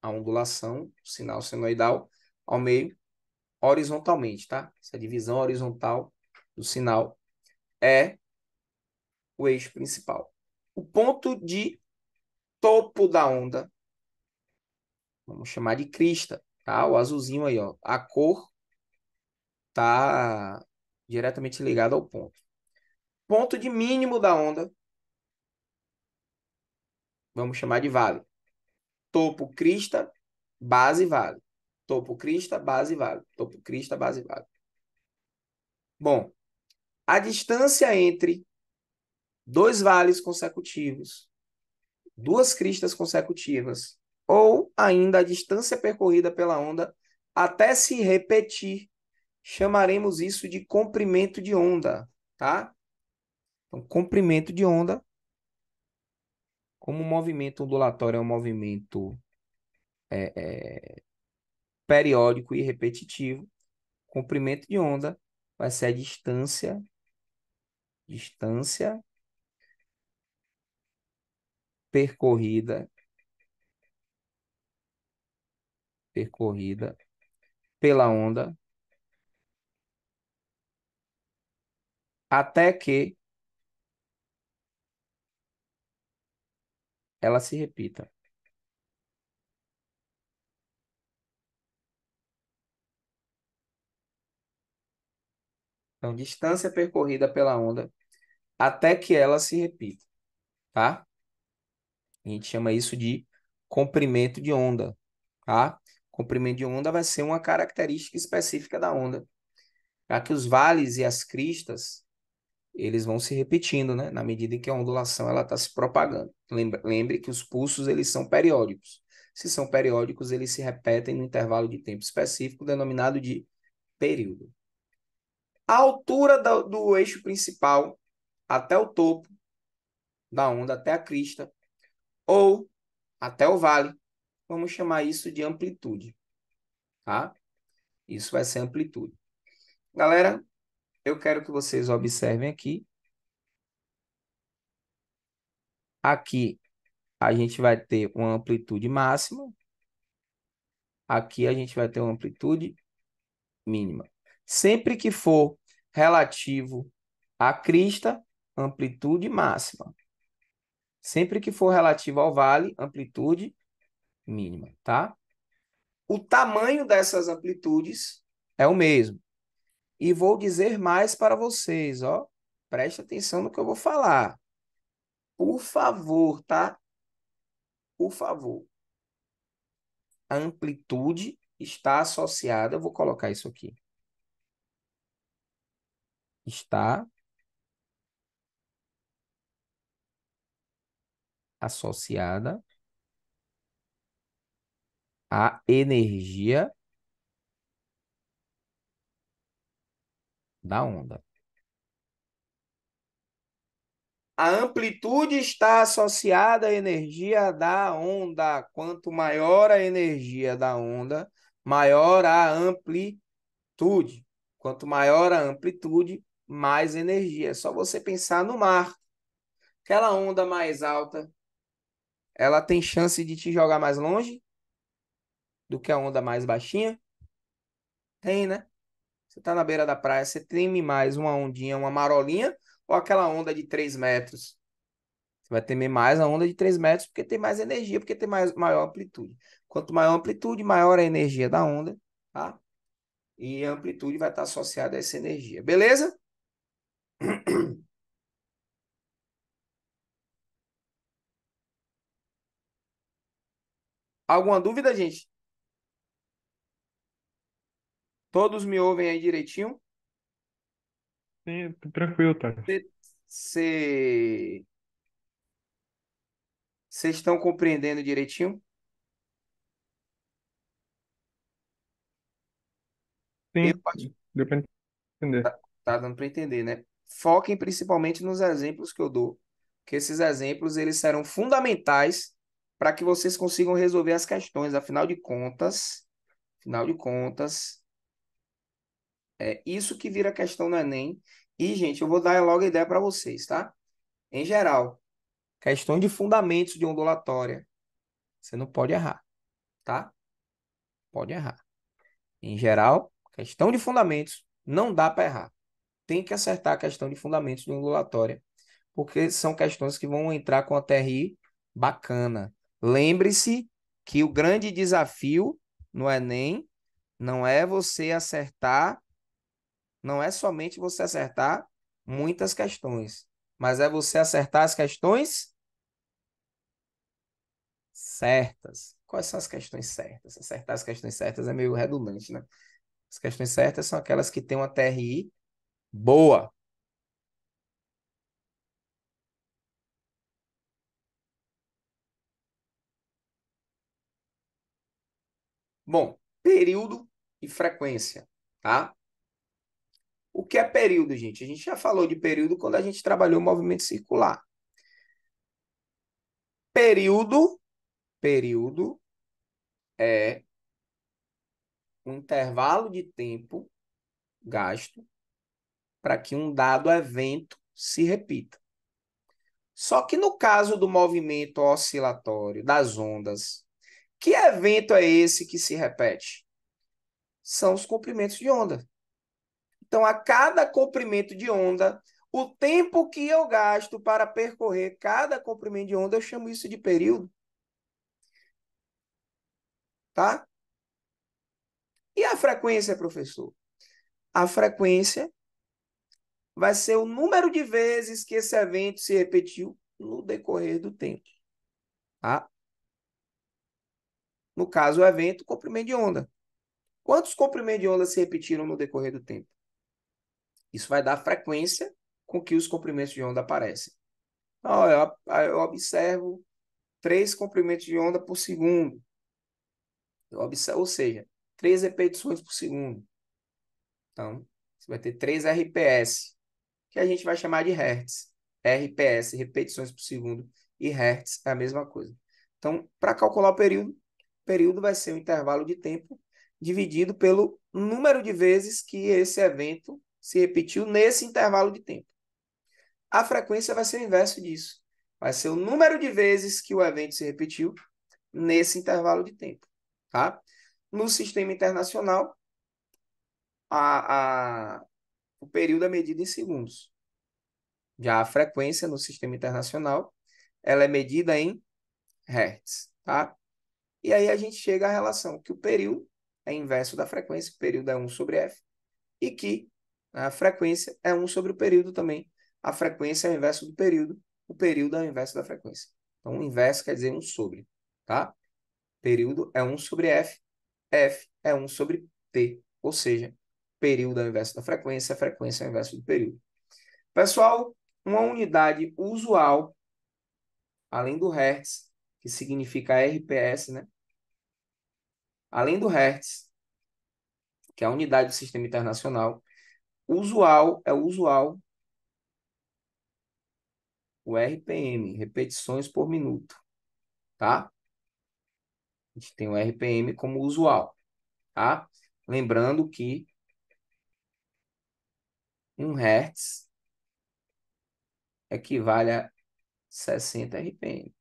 a ondulação, o sinal senoidal ao meio horizontalmente, tá? Essa divisão horizontal do sinal é o eixo principal. O ponto de topo da onda, vamos chamar de crista, tá? O azulzinho aí, ó. A cor tá diretamente ligada ao ponto. Ponto de mínimo da onda, vamos chamar de vale. Topo, crista, base, vale. Topo, crista, base, vale. Topo, crista, base, vale. Bom, a distância entre dois vales consecutivos, duas cristas consecutivas, ou ainda a distância percorrida pela onda até se repetir, chamaremos isso de comprimento de onda, tá? Então, comprimento de onda, como um movimento ondulatório é um movimento periódico e repetitivo, comprimento de onda vai ser a distância percorrida, percorrida pela onda até que ela se repita. Então, distância percorrida pela onda até que ela se repita, tá? A gente chama isso de comprimento de onda, tá? Comprimento de onda vai ser uma característica específica da onda, já que os vales e as cristas, eles vão se repetindo, né? Na medida em que a ondulação ela está se propagando. Lembre que os pulsos eles são periódicos. Se são periódicos, eles se repetem no intervalo de tempo específico, denominado de período. A altura do eixo principal até o topo da onda, até a crista, ou até o vale, vamos chamar isso de amplitude, tá? Isso vai ser amplitude. Galera, eu quero que vocês observem aqui. Aqui a gente vai ter uma amplitude máxima. Aqui a gente vai ter uma amplitude mínima. Sempre que for relativo à crista, amplitude máxima. Sempre que for relativo ao vale, amplitude mínima, tá? O tamanho dessas amplitudes é o mesmo. E vou dizer mais para vocês, ó. Preste atenção no que eu vou falar. Por favor, tá? Por favor. A amplitude está associada, eu vou colocar isso aqui. Está associada à energia da onda. A amplitude está associada à energia da onda. Quanto maior a energia da onda, maior a amplitude. Quanto maior a amplitude, mais energia. É só você pensar no mar. Aquela onda mais alta, ela tem chance de te jogar mais longe do que a onda mais baixinha? Tem, né? Você tá na beira da praia, você teme mais uma ondinha, uma marolinha, ou aquela onda de 3 metros? Você vai temer mais a onda de 3 metros porque tem mais energia, porque tem maior amplitude. Quanto maior a amplitude, maior a energia da onda, tá? E a amplitude vai estar associada a essa energia. Beleza? Alguma dúvida, gente? Todos me ouvem aí direitinho? Sim, tranquilo, Thales. Vocês estão compreendendo direitinho? Eu Sim, deu para entender. tá dando para entender, né? Foquem principalmente nos exemplos que eu dou, que esses exemplos eles serão fundamentais para que vocês consigam resolver as questões. Afinal de contas, é isso que vira questão no Enem. E, gente, eu vou dar logo a ideia para vocês, tá? Em geral, questão de fundamentos de ondulatória, você não pode errar, tá? Pode errar. Em geral, questão de fundamentos, não dá para errar. Tem que acertar a questão de fundamentos de ondulatória, porque são questões que vão entrar com a TRI bacana. Lembre-se que o grande desafio no Enem não é você acertar, não é somente você acertar muitas questões, mas é você acertar as questões certas. Quais são as questões certas? Acertar as questões certas é meio redundante, né? As questões certas são aquelas que têm uma TRI boa. Bom, período e frequência, tá? O que é período, gente? A gente já falou de período quando a gente trabalhou o movimento circular. Período é um intervalo de tempo gasto para que um dado evento se repita. Só que no caso do movimento oscilatório das ondas, que evento é esse que se repete? São os comprimentos de onda. Então, a cada comprimento de onda, o tempo que eu gasto para percorrer cada comprimento de onda, eu chamo isso de período, tá? E a frequência, professor? A frequência vai ser o número de vezes que esse evento se repetiu no decorrer do tempo, tá? No caso, o evento, comprimento de onda. Quantos comprimentos de onda se repetiram no decorrer do tempo? Isso vai dar a frequência com que os comprimentos de onda aparecem. Então, eu observo 3 comprimentos de onda por segundo. Eu observo, ou seja, 3 repetições por segundo. Então, você vai ter 3 RPS, que a gente vai chamar de Hertz. RPS, repetições por segundo, e Hertz é a mesma coisa. Então, para calcular o período vai ser o intervalo de tempo dividido pelo número de vezes que esse evento se repetiu nesse intervalo de tempo. A frequência vai ser o inverso disso. Vai ser o número de vezes que o evento se repetiu nesse intervalo de tempo. Tá? No sistema internacional, o período é medido em segundos. Já a frequência no sistema internacional, ela é medida em hertz, tá? E aí a gente chega à relação que o período é inverso da frequência, o período é 1 sobre f, e que a frequência é 1 sobre o período também. A frequência é o inverso do período, o período é o inverso da frequência. Então, o inverso quer dizer 1 sobre, tá? Período é 1 sobre f, f é 1 sobre t, ou seja, período é o inverso da frequência, a frequência é o inverso do período. Pessoal, uma unidade usual, além do Hertz, que significa RPS, né? Além do Hertz, que é a unidade do sistema internacional, usual, o RPM, repetições por minuto, tá? A gente tem o RPM como usual. tá? Lembrando que 1 Hz equivale a 60 RPM.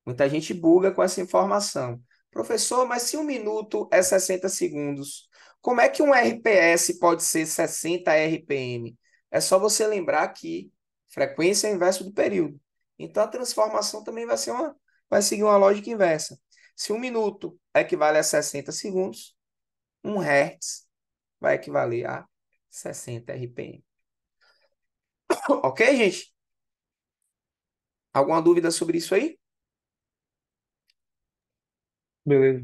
Muita gente buga com essa informação. Professor, mas se 1 minuto é 60 segundos, como é que um RPS pode ser 60 RPM? É só você lembrar que frequência é o inverso do período. Então a transformação também vai seguir uma lógica inversa. Se 1 minuto equivale a 60 segundos, 1 Hz vai equivaler a 60 RPM. Ok, gente? Alguma dúvida sobre isso aí? Beleza.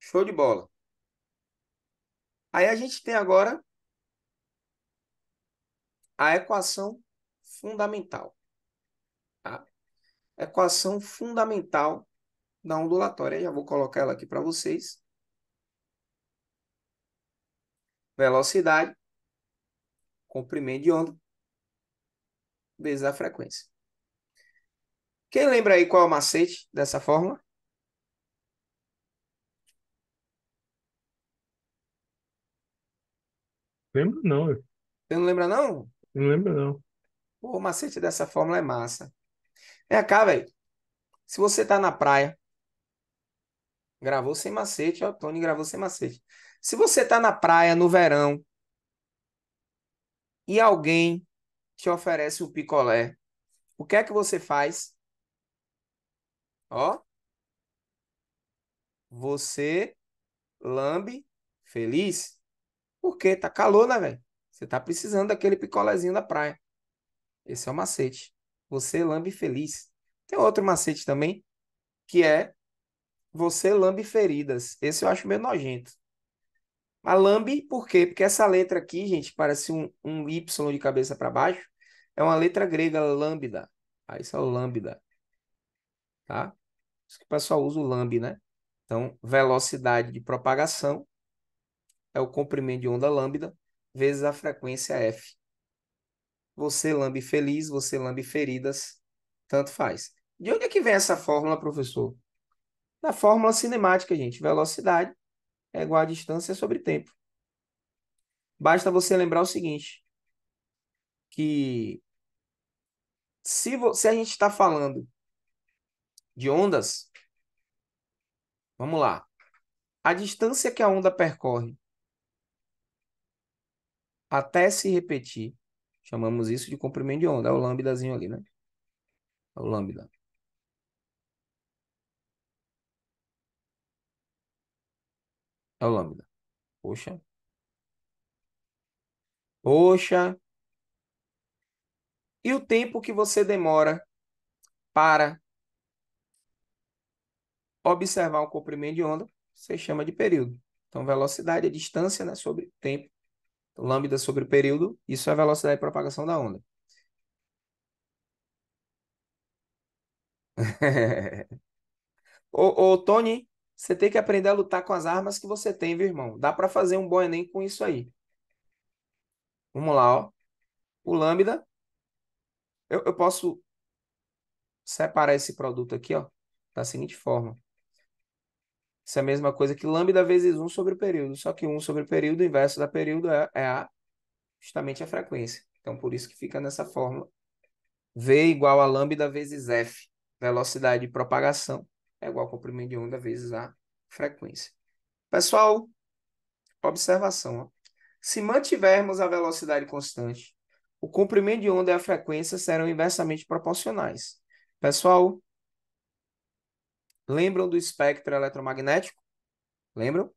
Show de bola. Aí a gente tem agora a equação fundamental, tá? Equação fundamental da ondulatória. Já vou colocar ela aqui para vocês. Velocidade, comprimento de onda, vezes a frequência. Quem lembra aí qual é o macete dessa fórmula? Lembro não, eu. Você não lembra, não? Não lembro não. Pô, o macete dessa fórmula é massa. Vem cá, velho. Se você tá na praia, gravou sem macete, ó, Tony gravou sem macete. Se você tá na praia no verão e alguém te oferece um picolé, o que é que você faz? Ó, você lambe feliz, porque tá calor, né, velho? Você tá precisando daquele picolézinho da praia. Esse é o macete. Você lambe feliz. Tem outro macete também, que é você lambe feridas. Esse eu acho meio nojento. Mas lambe por quê? Porque essa letra aqui, gente, parece um Y de cabeça para baixo. É uma letra grega, lambda. Aí isso é o lambda, tá? Isso que o pessoal usa o lambe, né? Então, velocidade de propagação é o comprimento de onda lambda vezes a frequência f. Você lambe feliz, você lambe feridas, tanto faz. De onde é que vem essa fórmula, professor? Da fórmula cinemática, gente. Velocidade é igual a distância sobre tempo. Basta você lembrar o seguinte, que se a gente está falando de ondas, vamos lá. A distância que a onda percorre até se repetir, chamamos isso de comprimento de onda. É o lambdazinho ali, né? É o lambda. É o lambda. Poxa. Poxa. E o tempo que você demora para observar um comprimento de onda, você chama de período. Então, velocidade é distância, né, sobre tempo. Então, lambda sobre período, isso é a velocidade de propagação da onda. Ô, Tony, você tem que aprender a lutar com as armas que você tem, viu, irmão? Dá para fazer um bom Enem com isso aí. Vamos lá, ó. O lambda, eu posso separar esse produto aqui, ó, da seguinte forma. Isso é a mesma coisa que lambda vezes 1 sobre o período. Só que 1 sobre o período, o inverso da período justamente a frequência. Então, por isso que fica nessa fórmula. V igual a lambda vezes F. Velocidade de propagação é igual ao comprimento de onda vezes a frequência. Pessoal, observação. Ó. Se mantivermos a velocidade constante, o comprimento de onda e a frequência serão inversamente proporcionais. Pessoal, lembram do espectro eletromagnético? Lembram?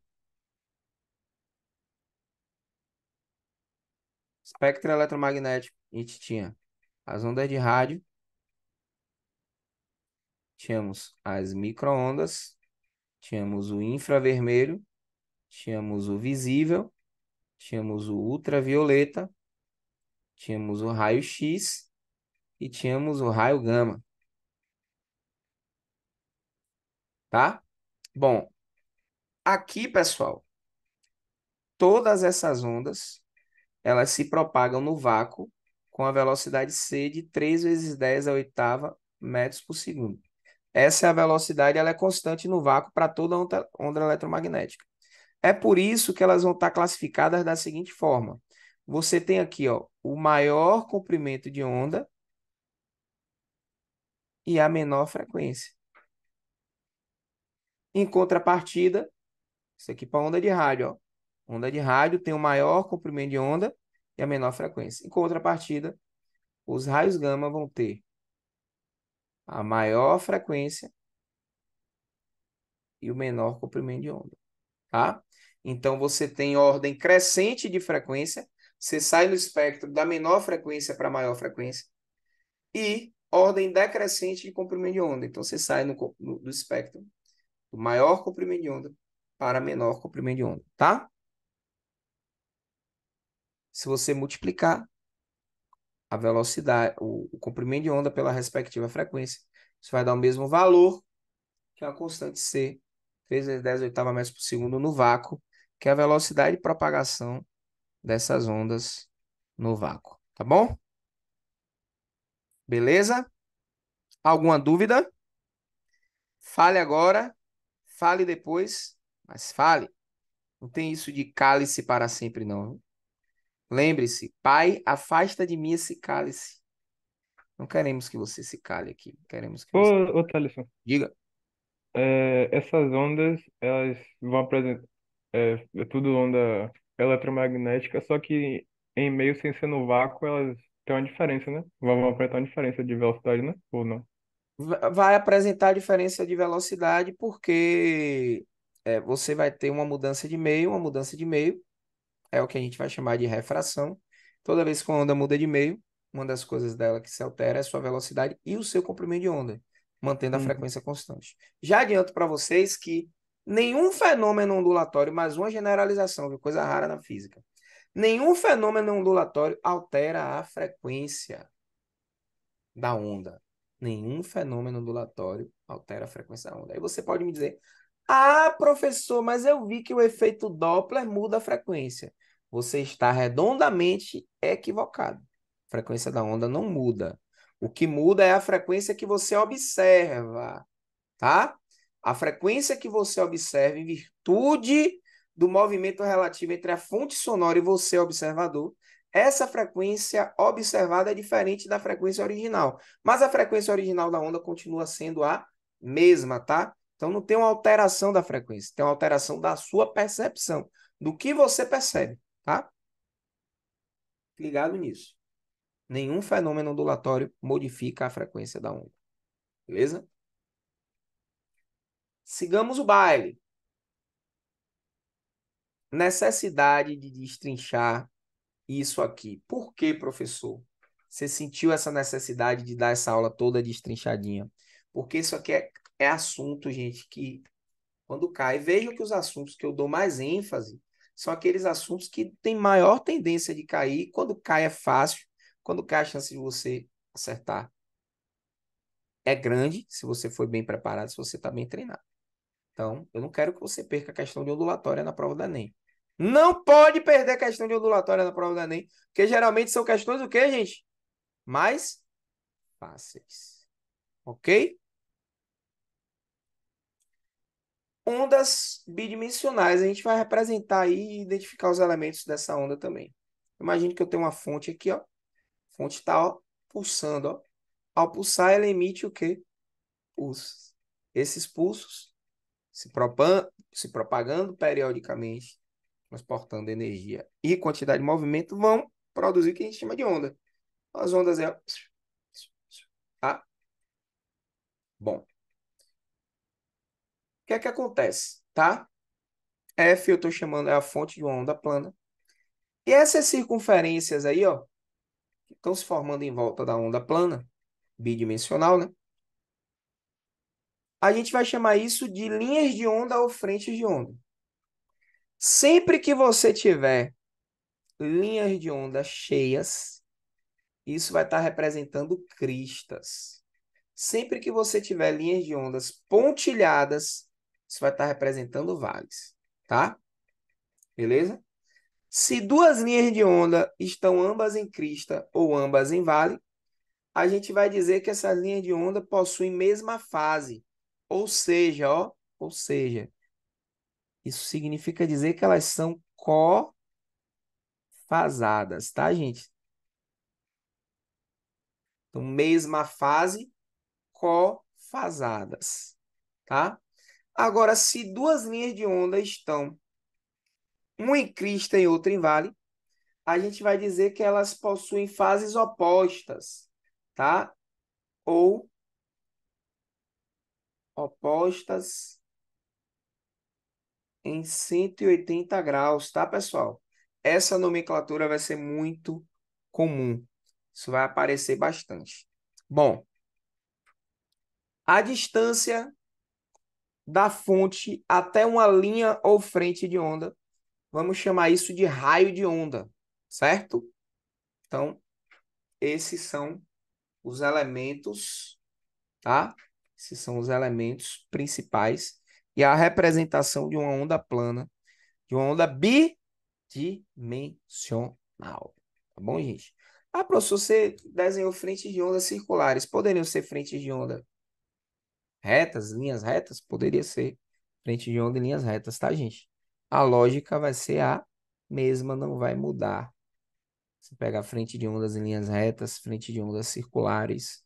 Espectro eletromagnético. A gente tinha as ondas de rádio, tínhamos as micro-ondas, tínhamos o infravermelho, tínhamos o visível, tínhamos o ultravioleta, tínhamos o raio-x e tínhamos o raio gama, tá? Bom, aqui, pessoal, todas essas ondas, elas se propagam no vácuo com a velocidade c de 3 vezes 10 a oitava metros por segundo. Essa é a velocidade, ela é constante no vácuo para toda onda eletromagnética. É por isso que elas vão estar classificadas da seguinte forma. Você tem aqui, ó, o maior comprimento de onda e a menor frequência. Em contrapartida, isso aqui para onda de rádio, ó. Onda de rádio tem o maior comprimento de onda e a menor frequência. Em contrapartida, os raios gama vão ter a maior frequência e o menor comprimento de onda, tá? Então, você tem ordem crescente de frequência, você sai no espectro da menor frequência para a maior frequência, e ordem decrescente de comprimento de onda. Então, você sai do espectro do maior comprimento de onda para menor comprimento de onda, tá? Se você multiplicar a velocidade, o comprimento de onda pela respectiva frequência, isso vai dar o mesmo valor que a constante C, 3 vezes 10 oitava metros por segundo no vácuo, que é a velocidade de propagação dessas ondas no vácuo, tá bom? Beleza? Alguma dúvida? Fale agora, fale depois, mas fale. Não tem isso de cale-se para sempre, não. Lembre-se, Pai, afasta de mim esse cálice. Não queremos que você se cale aqui. Queremos que Ô, você... ô Thaleson, Diga. essas ondas, elas vão apresentar, é tudo onda eletromagnética, só que em meio sem ser no vácuo, elas têm uma diferença, né? Vão apresentar uma diferença de velocidade, né? Ou não? Vai apresentar diferença de velocidade porque você vai ter uma mudança de meio é o que a gente vai chamar de refração. Toda vez que a onda muda de meio, uma das coisas dela que se altera é a sua velocidade e o seu comprimento de onda, mantendo a Uhum. frequência constante. Já adianto para vocês que nenhum fenômeno ondulatório, mais uma generalização, que é coisa rara na física, nenhum fenômeno ondulatório altera a frequência da onda. Nenhum fenômeno ondulatório altera a frequência da onda. Aí você pode me dizer, ah, professor, mas eu vi que o efeito Doppler muda a frequência. Você está redondamente equivocado. A frequência da onda não muda. O que muda é a frequência que você observa, tá? A frequência que você observa em virtude do movimento relativo entre a fonte sonora e você, observador, essa frequência observada é diferente da frequência original. Mas a frequência original da onda continua sendo a mesma, tá? Então não tem uma alteração da frequência, tem uma alteração da sua percepção, do que você percebe, tá? Ligado nisso. Nenhum fenômeno ondulatório modifica a frequência da onda. Beleza? Sigamos o baile. Necessidade de destrinchar isso aqui. Por que, professor? Você sentiu essa necessidade de dar essa aula toda destrinchadinha? Porque isso aqui é assunto, gente, que quando cai, veja que os assuntos que eu dou mais ênfase são aqueles assuntos que têm maior tendência de cair. Quando cai é fácil, quando cai a chance de você acertar é grande, se você for bem preparado, se você está bem treinado. Então, eu não quero que você perca a questão de ondulatória na prova do Enem. Não pode perder a questão de ondulatória na prova do Enem, porque geralmente são questões o quê, gente? Mais fáceis. Ok? Ondas bidimensionais. A gente vai representar aí e identificar os elementos dessa onda também. Imagine que eu tenho uma fonte aqui, ó. A fonte está, ó, pulsando, ó. Ao pulsar, ela emite o quê? Pulsos. Esses pulsos se propagando periodicamente, transportando energia e quantidade de movimento, vão produzir o que a gente chama de onda. As ondas é... Tá? Bom, o que é que acontece? Tá? F eu estou chamando é a fonte de uma onda plana. E essas circunferências aí, ó, que estão se formando em volta da onda plana, bidimensional, né? A gente vai chamar isso de linhas de onda ou frentes de onda. Sempre que você tiver linhas de onda cheias, isso vai estar representando cristas. Sempre que você tiver linhas de ondas pontilhadas, isso vai estar representando vales, tá? Beleza? Se duas linhas de onda estão ambas em crista ou ambas em vale, a gente vai dizer que essas linhas de onda possuem mesma fase. Ou seja, ó, ou seja, Isso significa dizer que elas são cofasadas, tá, gente? Então, mesma fase, cofasadas, tá? Agora, se duas linhas de onda estão uma em crista e outra em vale, a gente vai dizer que elas possuem fases opostas, tá? Ou opostas em 180 graus, tá, pessoal? Essa nomenclatura vai ser muito comum. Isso vai aparecer bastante. Bom, a distância da fonte até uma linha ou frente de onda, vamos chamar isso de raio de onda, certo? Então, esses são os elementos, tá? Esses são os elementos principais e a representação de uma onda plana, de uma onda bidimensional. Tá bom, gente? Ah, professor, você desenhou frentes de onda circulares. Poderiam ser frentes de onda retas, linhas retas? Poderia ser frente de onda e linhas retas, tá, gente? A lógica vai ser a mesma, não vai mudar. Você pega a frente de ondas em linhas retas, frente de ondas circulares.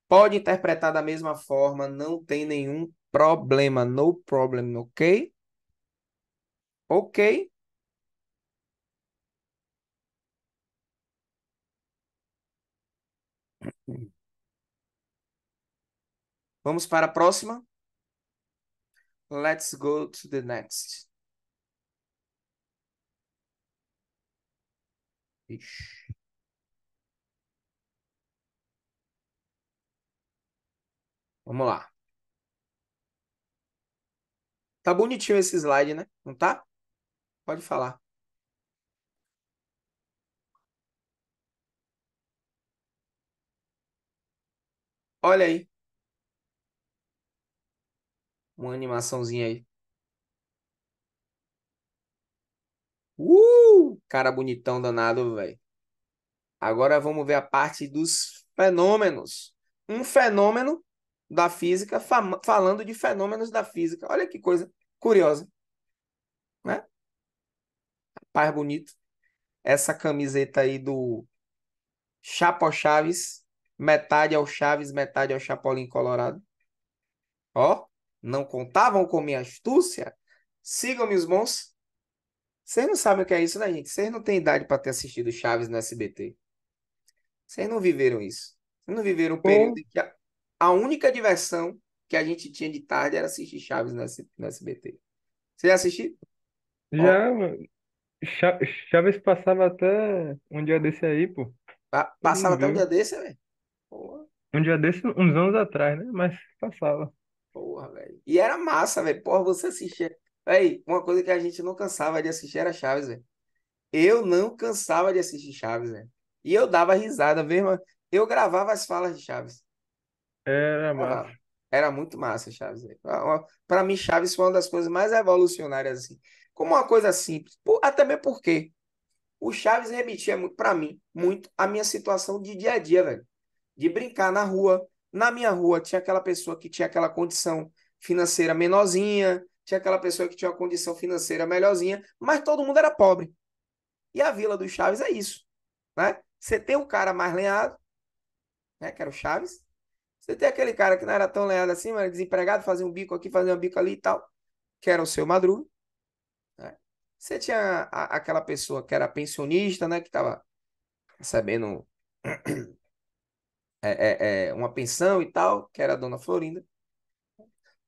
Pode interpretar da mesma forma, não tem nenhum problema. No problem, ok? Ok. Vamos para a próxima? Let's go to the next. Ixi. Vamos lá. Tá bonitinho esse slide, né? Não tá? Pode falar. Olha aí, uma animaçãozinha aí. Cara bonitão danado, velho. Agora vamos ver a parte dos fenômenos. Um fenômeno da física falando de fenômenos da física. Olha que coisa curiosa, né? Pai bonito. Essa camiseta aí do Chapo Chaves, metade ao Chaves, metade ao Chapolin Colorado. Ó, não contavam com minha astúcia? Sigam-me os bons. Vocês não sabem o que é isso, né, gente? Vocês não têm idade para ter assistido Chaves no SBT. Vocês não viveram isso. Vocês não viveram o período Pô, em que a única diversão que a gente tinha de tarde era assistir Chaves no SBT. Você já assistiu? Ó, já, mano. Chaves passava até um dia desse aí, pô. Todo passava mundo até um dia viu. desse, velho. Porra, Um dia desse, uns anos atrás, né? Mas passava. porra, velho. E era massa, velho. Porra, você assistia. Véi, uma coisa que a gente não cansava de assistir era Chaves, velho. Eu não cansava de assistir Chaves, velho. E eu dava risada mesmo. Eu gravava as falas de Chaves. Era massa. Gravava. Era muito massa, Chaves, velho. Pra mim, Chaves foi uma das coisas mais revolucionárias, assim. Como uma coisa simples. Até mesmo porque o Chaves remetia muito, pra mim, muito a minha situação de dia a dia, velho. De brincar na rua. Na minha rua tinha aquela pessoa que tinha aquela condição financeira menorzinha, tinha aquela pessoa que tinha uma condição financeira melhorzinha, mas todo mundo era pobre. E a Vila dos Chaves é isso, né? Você tem o cara mais lenhado, né, que era o Chaves. Você tem aquele cara que não era tão lenhado assim, mas era desempregado, fazia um bico aqui, fazia um bico ali e tal, que era o seu Madruga, né? Você tinha aquela pessoa que era pensionista, né, que estava recebendo uma pensão e tal, que era a dona Florinda.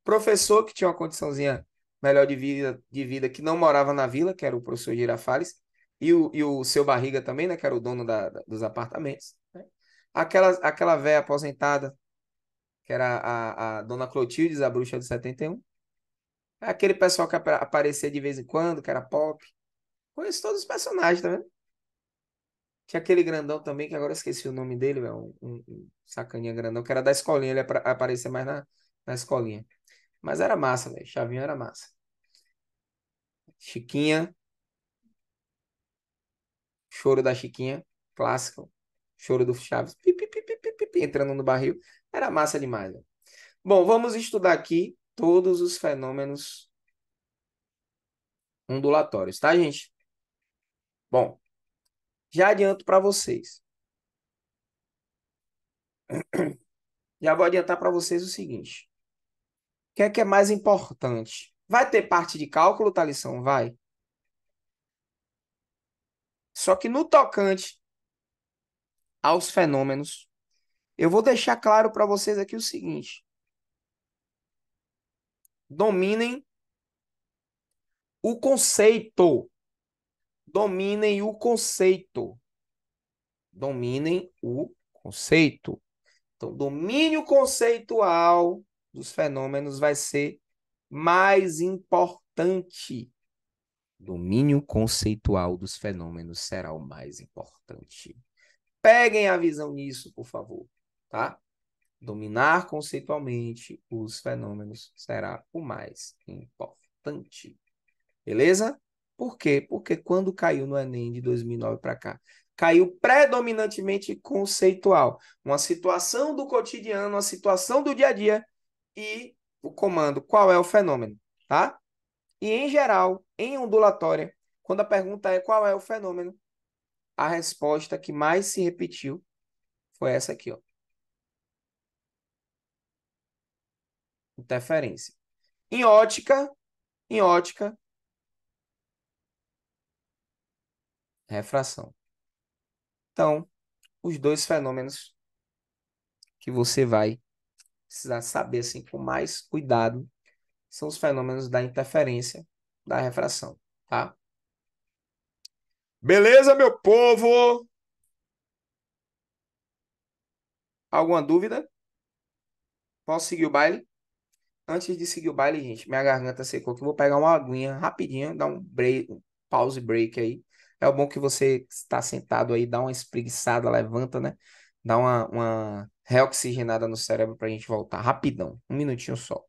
Professor que tinha uma condiçãozinha melhor de vida, que não morava na vila, que era o professor Girafales, e o seu Barriga também, né, que era o dono dos apartamentos, né? Aquela velha aposentada, que era a dona Clotilde, a bruxa de 71. Aquele pessoal que aparecia de vez em quando, que era pop. Conheço todos os personagens, tá vendo? Tinha aquele grandão também, que agora eu esqueci o nome dele, velho. Um sacaninha grandão, que era da escolinha, ele aparecia mais na escolinha. Mas era massa, velho. Chavinho era massa. Chiquinha, choro da Chiquinha, clássico. Choro do Chaves, pi, pi, pi, pi, pi, pi, pi, entrando no barril. Era massa demais, velho. Bom, vamos estudar aqui todos os fenômenos ondulatórios, tá, gente? Bom, já adianto para vocês. Já vou adiantar para vocês o seguinte. O que é mais importante? Vai ter parte de cálculo, Thalisson? Vai. Só que no tocante aos fenômenos, eu vou deixar claro para vocês aqui o seguinte. Dominem o conceito. Dominem o conceito. Dominem o conceito. Então, domínio conceitual dos fenômenos vai ser mais importante. Domínio conceitual dos fenômenos será o mais importante. Peguem a visão nisso, por favor, tá? Dominar conceitualmente os fenômenos será o mais importante. Beleza? Por quê? Porque quando caiu no Enem de 2009 para cá, caiu predominantemente conceitual. Uma situação do cotidiano, uma situação do dia a dia e o comando, qual é o fenômeno, tá? E em geral, em ondulatória, quando a pergunta é qual é o fenômeno, a resposta que mais se repetiu foi essa aqui, ó. Interferência. Em ótica, refração. Então, os dois fenômenos que você vai precisar saber assim com mais cuidado são os fenômenos da interferência, da refração, tá? Beleza, meu povo? Alguma dúvida? Posso seguir o baile? Antes de seguir o baile, gente, minha garganta secou que eu vou pegar uma aguinha rapidinho, dar um break, um pause break aí. É o bom que você está sentado aí, dá uma espreguiçada, levanta, né? Dá uma reoxigenada no cérebro pra gente voltar. Rapidão, um minutinho só.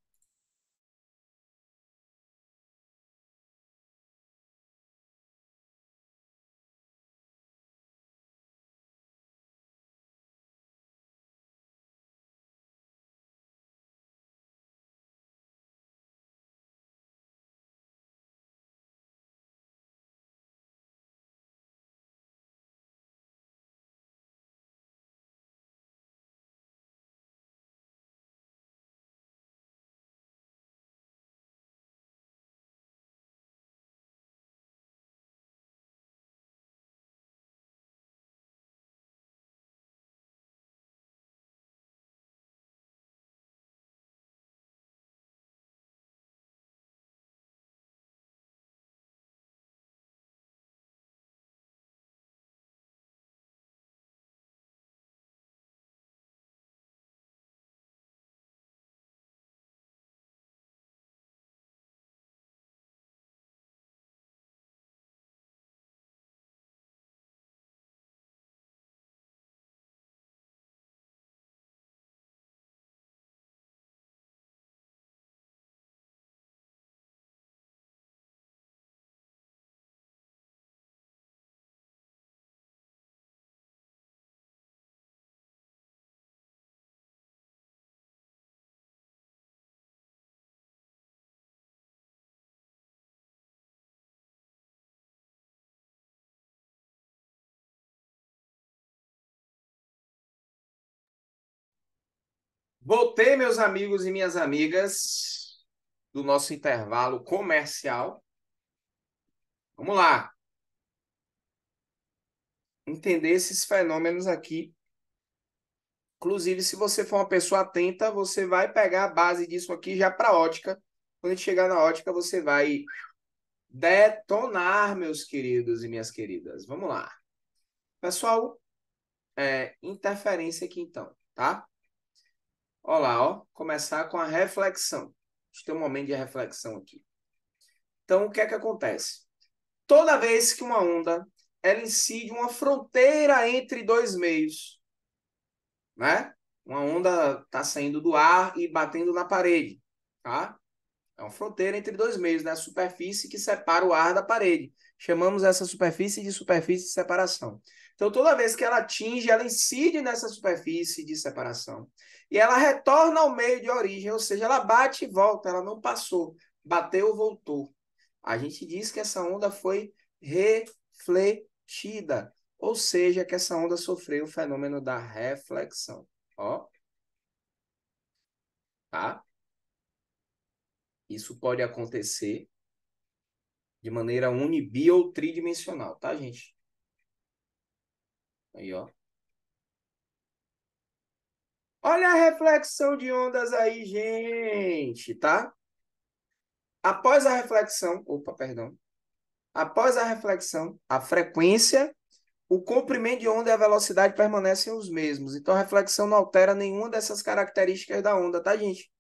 Voltei, meus amigos e minhas amigas, do nosso intervalo comercial. Vamos lá. Entender esses fenômenos aqui. Inclusive, se você for uma pessoa atenta, você vai pegar a base disso aqui já para ótica. Quando a gente chegar na ótica, você vai detonar, meus queridos e minhas queridas. Vamos lá. Pessoal, interferência aqui então, tá? Olha lá, ó. Começar com a reflexão. A gente tem um momento de reflexão aqui. Então, o que é que acontece? Toda vez que uma onda ela incide uma fronteira entre dois meios, né? Uma onda está saindo do ar e batendo na parede, tá? É uma fronteira entre dois meios, né? A superfície que separa o ar da parede. Chamamos essa superfície de separação. Então, toda vez que ela atinge, ela incide nessa superfície de separação. E ela retorna ao meio de origem, ou seja, ela bate e volta, ela não passou. Bateu, voltou. A gente diz que essa onda foi refletida, ou seja, que essa onda sofreu o fenômeno da reflexão. Ó, tá? Isso pode acontecer de maneira uni, bi ou tridimensional, tá, gente? Aí, ó. Olha a reflexão de ondas aí, gente, tá? Após a reflexão, opa, perdão. Após a reflexão, a frequência, o comprimento de onda e a velocidade permanecem os mesmos. Então, a reflexão não altera nenhuma dessas características da onda, tá, gente?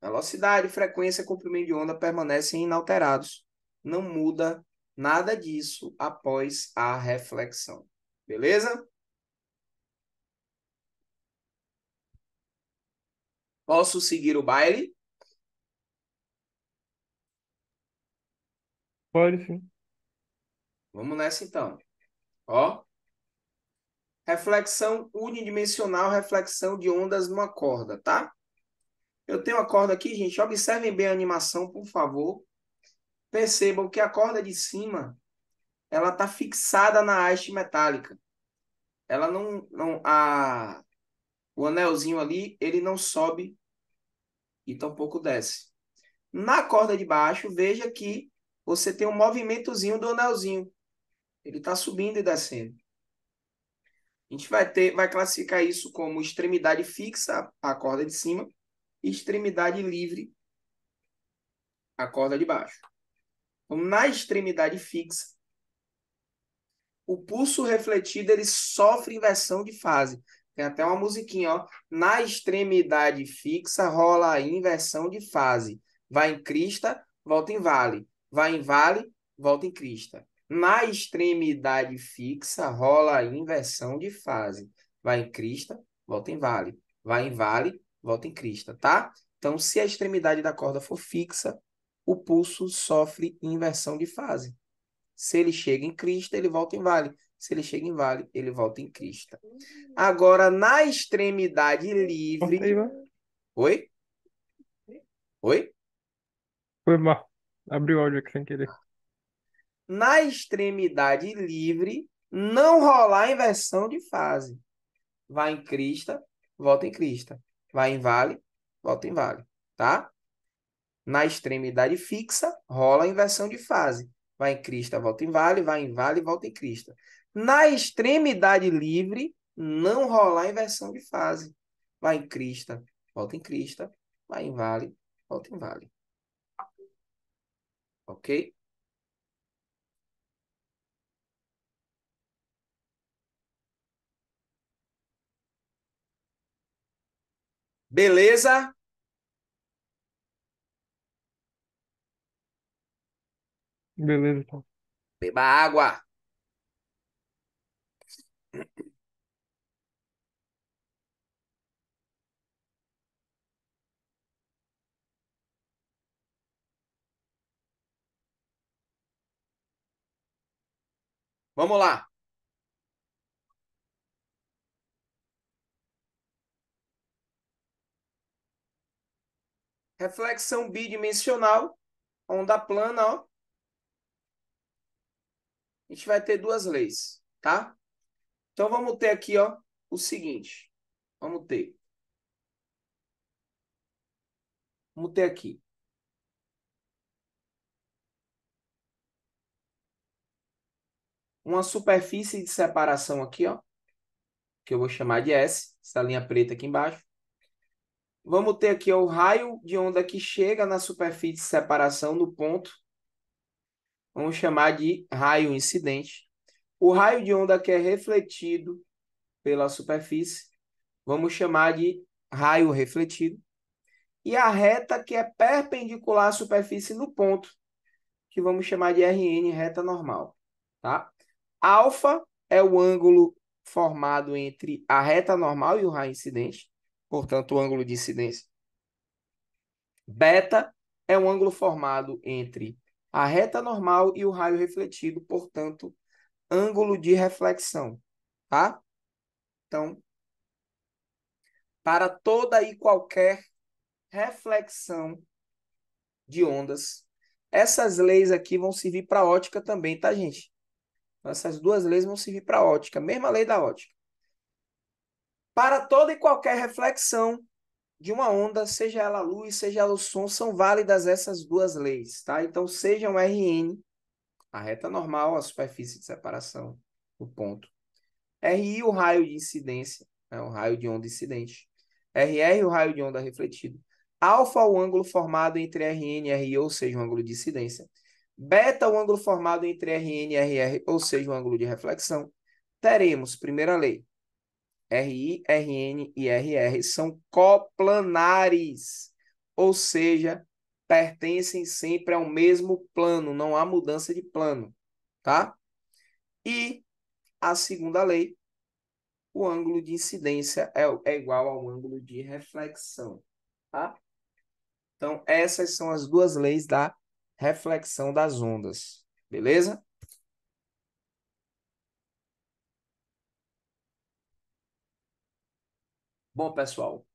Velocidade, frequência, comprimento de onda permanecem inalterados. Não muda nada disso após a reflexão. Beleza? Posso seguir o baile? Pode sim. Vamos nessa então. Ó, reflexão unidimensional, reflexão de ondas numa corda, tá? Eu tenho a corda aqui, gente. Observem bem a animação, por favor. Percebam que a corda de cima, ela está fixada na haste metálica. Ela o anelzinho ali, ele não sobe e tampouco desce. Na corda de baixo, veja que você tem um movimentozinho do anelzinho. Ele está subindo e descendo. A gente vai classificar isso como extremidade fixa, a corda de cima, e extremidade livre, a corda de baixo. Então, na extremidade fixa, o pulso refletido ele sofre inversão de fase. Tem até uma musiquinha, ó. Na extremidade fixa rola a inversão de fase. Vai em crista, volta em vale. Vai em vale, volta em crista. Na extremidade fixa rola a inversão de fase. Vai em crista, volta em vale. Vai em vale, volta em crista, tá? Então, se a extremidade da corda for fixa, o pulso sofre inversão de fase. Se ele chega em crista, ele volta em vale. Se ele chega em vale, ele volta em crista. Agora, na extremidade Corta aí, livre. vai. Oi? Oi? Foi mal. Abriu o áudio aqui sem querer. Na extremidade livre, não rolar inversão de fase. Vai em crista, volta em crista. Vai em vale, volta em vale. Tá? Na extremidade fixa, rola a inversão de fase. Vai em crista, volta em vale, vai em vale, volta em crista. Na extremidade livre, não rola a inversão de fase. Vai em crista, volta em crista, vai em vale, volta em vale. Ok? Beleza? Beleza, então. Beba água. Vamos lá. Reflexão bidimensional, onda plana, ó. A gente vai ter duas leis, tá? Então vamos ter aqui, ó, o seguinte. Vamos ter aqui. Uma superfície de separação aqui, ó, que eu vou chamar de S, essa linha preta aqui embaixo. Vamos ter aqui ó, o raio de onda que chega na superfície de separação no ponto. Vamos chamar de raio incidente. O raio de onda que é refletido pela superfície, vamos chamar de raio refletido. E a reta que é perpendicular à superfície no ponto, que vamos chamar de RN, reta normal. Tá? Alfa é o ângulo formado entre a reta normal e o raio incidente, portanto, o ângulo de incidência. Beta é um ângulo formado entre a reta normal e o raio refletido, portanto, ângulo de reflexão, tá? Então, para toda e qualquer reflexão de ondas, Essas leis aqui vão servir para ótica também, tá, gente? Então, essas duas leis vão servir para ótica, mesma lei da ótica. Para toda e qualquer reflexão de uma onda, seja ela luz, seja ela o som, são válidas essas duas leis, tá? Então, sejam Rn, a reta normal, a superfície de separação, o ponto. Ri, o raio de incidência, né, o raio de onda incidente. Rr, o raio de onda refletido. Alfa, o ângulo formado entre Rn e Ri, ou seja, o ângulo de incidência. Beta, o ângulo formado entre Rn e Rr, ou seja, o ângulo de reflexão. Teremos, primeira lei, Ri, Rn e Rr são coplanares, ou seja, pertencem sempre ao mesmo plano, não há mudança de plano, tá? E a segunda lei, o ângulo de incidência é igual ao ângulo de reflexão, tá? Então, essas são as duas leis da reflexão das ondas, beleza? Bom, pessoal,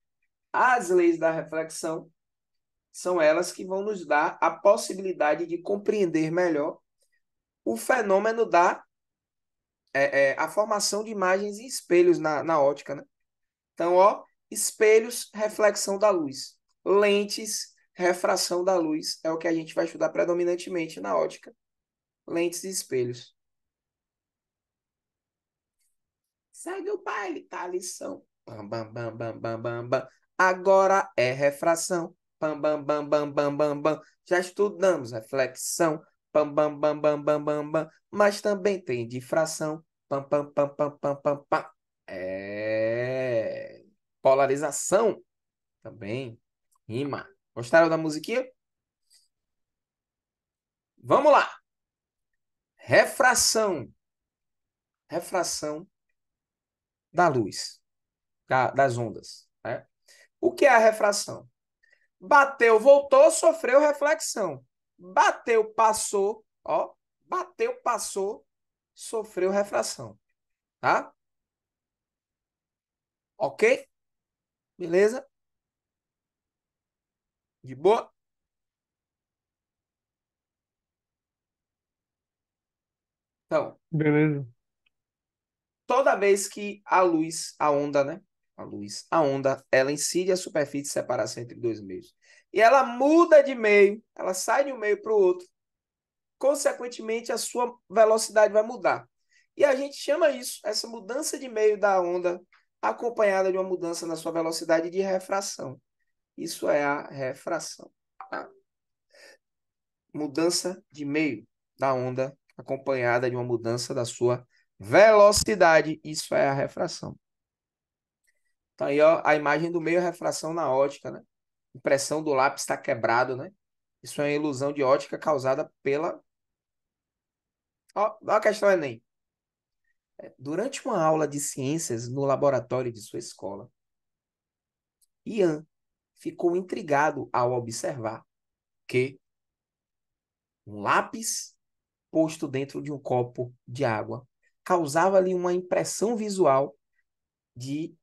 as leis da reflexão são elas que vão nos dar a possibilidade de compreender melhor o fenômeno da a formação de imagens em espelhos na ótica, né? Então, ó, espelhos, reflexão da luz. Lentes, refração da luz. É o que a gente vai estudar predominantemente na ótica. Lentes e espelhos. Segue o baile, tá a lição. Bam, bam, bam, bam, bam, bam, bam. Agora é refração. Bam, bam, bam, bam, bam, bam, bam. Já estudamos reflexão. Bam, bam, bam, bam, bam, bam, bam. Mas também tem difração. Pam, pam, pam, pam, pam, pam, pam. É... Polarização também. Rima. Gostaram da musiquinha? Vamos lá. Refração. Refração da luz, das ondas, né? O que é a refração? Bateu, voltou, sofreu reflexão. Bateu, passou, ó. Bateu, passou, sofreu refração, tá? Ok? Beleza? De boa? Então, Beleza. toda vez que a luz, a onda, né? A onda, ela incide a superfície de separação entre dois meios. E ela muda de meio, ela sai de um meio para o outro. Consequentemente, a sua velocidade vai mudar. E a gente chama isso, essa mudança de meio da onda, acompanhada de uma mudança na sua velocidade de refração. Isso é a refração. Tá? Mudança de meio da onda, acompanhada de uma mudança da sua velocidade. Isso é a refração. Então, aí, ó, a imagem do meio é refração na ótica, né? Impressão do lápis está quebrado, né? Isso é uma ilusão de ótica causada pela. Ó, a questão Enem. Durante uma aula de ciências no laboratório de sua escola, Ian ficou intrigado ao observar que um lápis posto dentro de um copo de água causava-lhe uma impressão visual de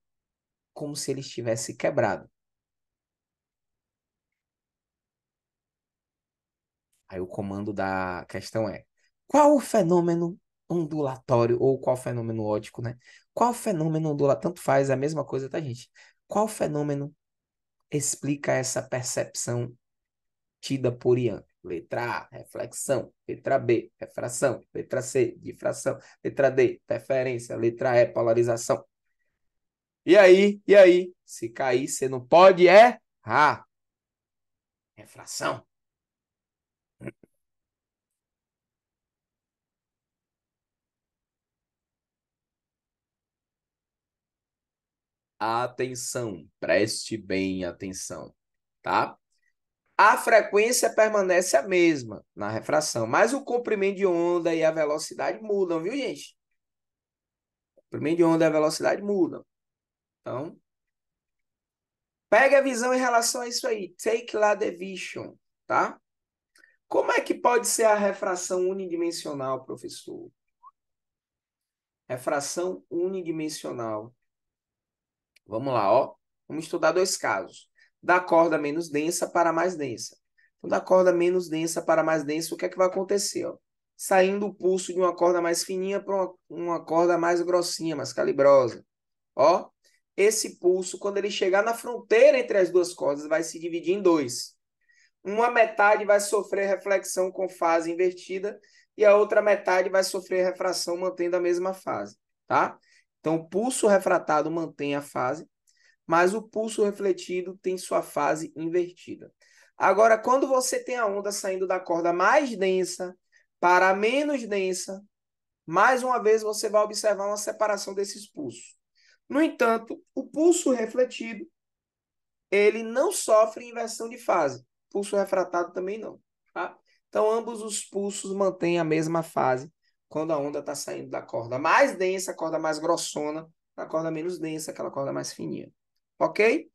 como se ele estivesse quebrado. Aí o comando da questão é: qual o fenômeno ondulatório ou qual fenômeno óptico, né? Qual fenômeno ondulatório? Tanto faz, é a mesma coisa, tá, gente? Qual fenômeno explica essa percepção tida por Ian? Letra A, reflexão. Letra B, refração. Letra C, difração. Letra D, interferência. Letra E, polarização. E aí? E aí? Se cair, você não pode errar. Refração. Atenção, preste bem atenção, tá? A frequência permanece a mesma na refração, mas o comprimento de onda e a velocidade mudam, viu, gente? O comprimento de onda e a velocidade mudam. Então, pegue a visão em relação a isso aí. Take lá the vision, tá? Como é que pode ser a refração unidimensional, professor? Refração unidimensional. Vamos lá, ó. Vamos estudar dois casos. Da corda menos densa para a mais densa. Então, da corda menos densa para mais densa, o que é que vai acontecer? Ó? Saindo o pulso de uma corda mais fininha para uma corda mais grossinha, mais calibrosa. Ó, esse pulso, quando ele chegar na fronteira entre as duas cordas, vai se dividir em dois. Uma metade vai sofrer reflexão com fase invertida e a outra metade vai sofrer refração mantendo a mesma fase, tá? Então, o pulso refratado mantém a fase, mas o pulso refletido tem sua fase invertida. Agora, quando você tem a onda saindo da corda mais densa para a menos densa, mais uma vez você vai observar uma separação desses pulsos. No entanto, o pulso refletido, ele não sofre inversão de fase. Pulso refratado também não, tá? Então, ambos os pulsos mantêm a mesma fase quando a onda está saindo da corda mais densa, a corda mais grossona, a corda menos densa, aquela corda mais fininha. Ok?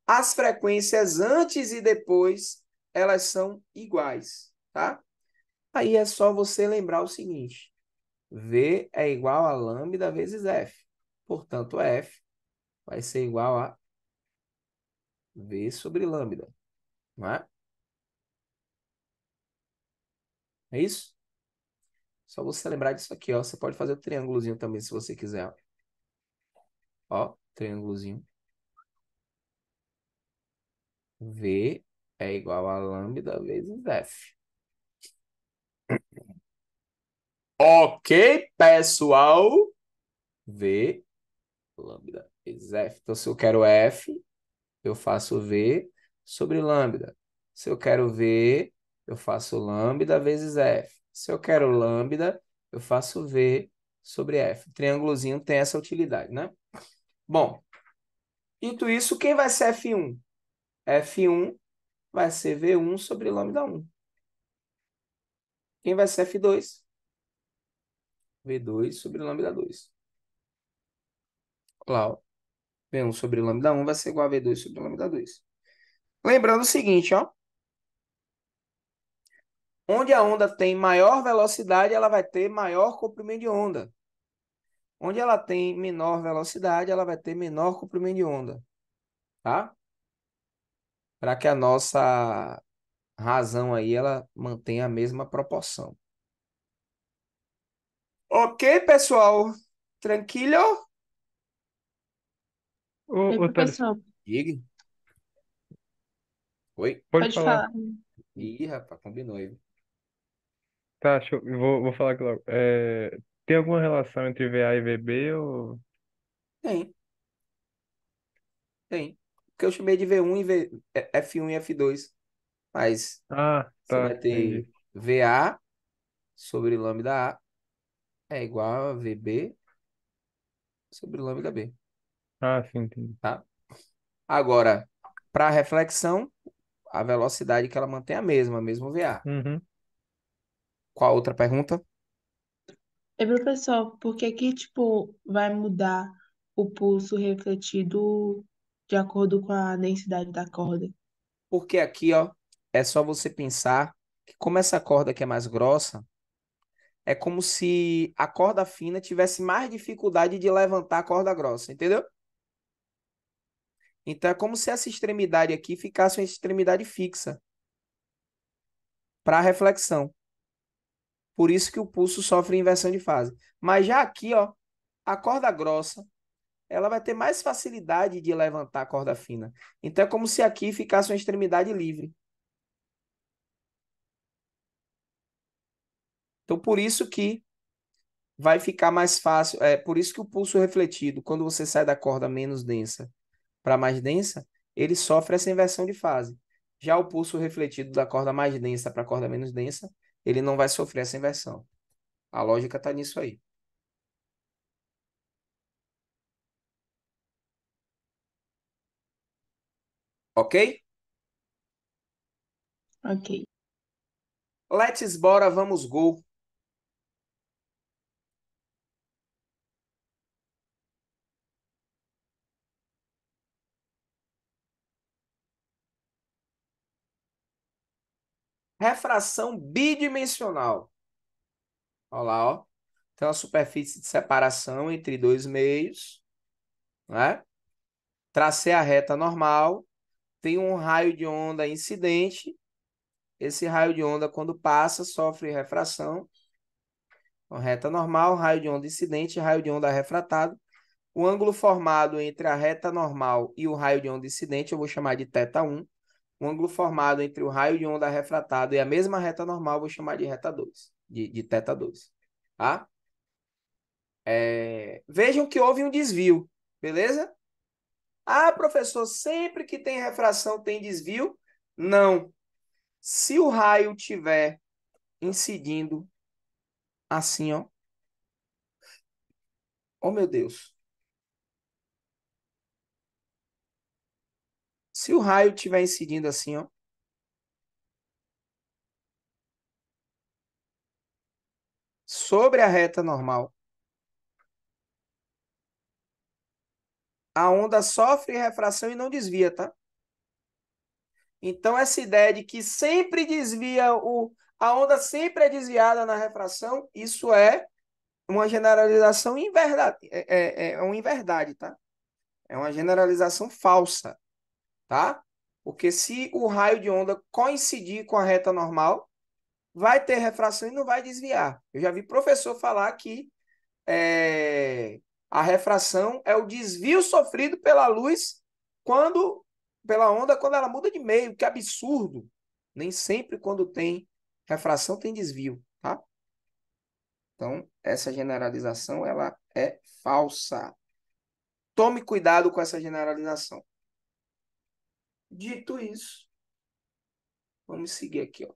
As frequências antes e depois, elas são iguais, tá? Aí é só você lembrar o seguinte: V é igual a lambda vezes F. Portanto, F vai ser igual a V sobre lambda, não é? É isso? Só você lembrar disso aqui, ó. Você pode fazer o triângulozinho também, se você quiser. Ó, triângulozinho. V é igual a lambda vezes F. Ok, pessoal? V, lambda vezes F. Então, se eu quero F, eu faço V sobre lambda. Se eu quero V, eu faço lambda vezes F. Se eu quero lambda, eu faço V sobre F. O triângulozinho tem essa utilidade, né? Bom, dito isso, quem vai ser F1? F1 vai ser V1 sobre lambda 1. Quem vai ser F2? V2 sobre lambda 2. Lá, ó. V1 sobre lambda 1 vai ser igual a V2 sobre lambda 2. Lembrando o seguinte, ó. Onde a onda tem maior velocidade, ela vai ter maior comprimento de onda. Onde ela tem menor velocidade, ela vai ter menor comprimento de onda. Tá? Para que a nossa razão aí, ela mantenha a mesma proporção. Ok, pessoal? Tranquilo? Ô, Oi, ô Thales, professor, Diga. Oi? pode pode falar. falar. Ih, rapaz, combinou aí. Tá, show. Eu vou falar aqui logo. Tem alguma relação entre VA e VB ou... Tem, tem. Porque eu chamei de V1 e F1 e F2. Mas Ah, você tá, vai ter entendi. VA sobre lambda A é igual a VB sobre lambda B, Ah, sim, entendi. tá? Agora, para reflexão, a velocidade que ela mantém é a mesma VA. Uhum. Qual a outra pergunta? E, professor, por que que, tipo, vai mudar o pulso refletido de acordo com a densidade da corda? Porque aqui, ó, é só você pensar que como essa corda aqui é mais grossa, é como se a corda fina tivesse mais dificuldade de levantar a corda grossa, entendeu? Então é como se essa extremidade aqui ficasse uma extremidade fixa para reflexão. Por isso que o pulso sofre inversão de fase. Mas já aqui, ó, a corda grossa, ela vai ter mais facilidade de levantar a corda fina. Então é como se aqui ficasse uma extremidade livre. Então por isso que vai ficar mais fácil, por isso que o pulso refletido, quando você sai da corda menos densa para mais densa, ele sofre essa inversão de fase. Já o pulso refletido da corda mais densa para a corda menos densa, ele não vai sofrer essa inversão. A lógica está nisso aí. Ok? Ok. Let's bora, vamos go. Refração bidimensional. Olha lá, ó. Tem uma superfície de separação entre dois meios, né? Tracei a reta normal, tem um raio de onda incidente Esse raio de onda, quando passa, sofre refração. Então, reta normal, raio de onda incidente, raio de onda refratado. O ângulo formado entre a reta normal e o raio de onda incidente, eu vou chamar de θ1. O ângulo formado entre o raio de onda refratado e a mesma reta normal, eu vou chamar de reta 2, de θ2. Tá? Vejam que houve um desvio, beleza? Ah, professor, sempre que tem refração tem desvio? Não. Se o raio tiver incidindo assim, ó. Oh, meu Deus. Se o raio tiver incidindo assim, ó, sobre a reta normal, a onda sofre refração e não desvia, tá? Então, essa ideia de que sempre desvia a onda sempre é desviada na refração, isso é uma generalização inverdade, é uma inverdade, tá? É uma generalização falsa, tá? Porque se o raio de onda coincidir com a reta normal, vai ter refração e não vai desviar. Eu já vi professor falar que a refração é o desvio sofrido pela luz pela onda quando ela muda de meio. Que absurdo! Nem sempre quando tem refração tem desvio, tá? Então, essa generalização ela é falsa. Tome cuidado com essa generalização. Dito isso, vamos seguir aqui, ó.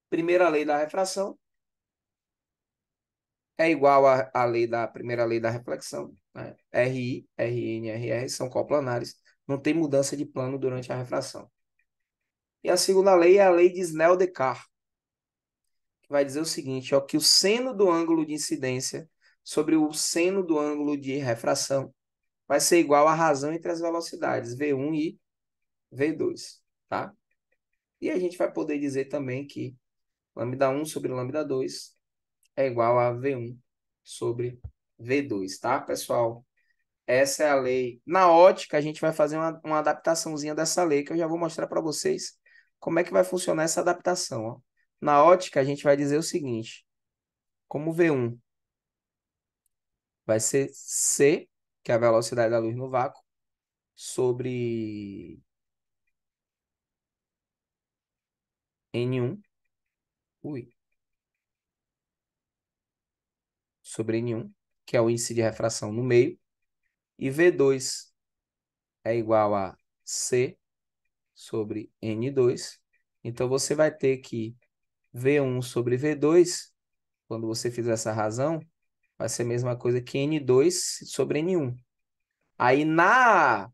Primeira lei da refração é igual à lei da primeira lei da reflexão, né? RI, RN, RR são coplanares, não tem mudança de plano durante a refração. E a segunda lei é a lei de Snell-Descartes, que vai dizer o seguinte, ó, que o seno do ângulo de incidência sobre o seno do ângulo de refração vai ser igual à razão entre as velocidades V1 e V2, tá? E a gente vai poder dizer também que λ1 sobre λ2 é igual a V1 sobre V2, tá, pessoal? Essa é a lei. Na ótica, a gente vai fazer uma adaptaçãozinha dessa lei, que eu já vou mostrar para vocês como é que vai funcionar essa adaptação. Ó. Na ótica, a gente vai dizer o seguinte, como V1 vai ser C, que é a velocidade da luz no vácuo, sobre N1, sobre N1, que é o índice de refração no meio, e V2 é igual a C sobre N2. Então, você vai ter que V1 sobre V2, quando você fizer essa razão, vai ser a mesma coisa que N2 sobre N1. Aí, na,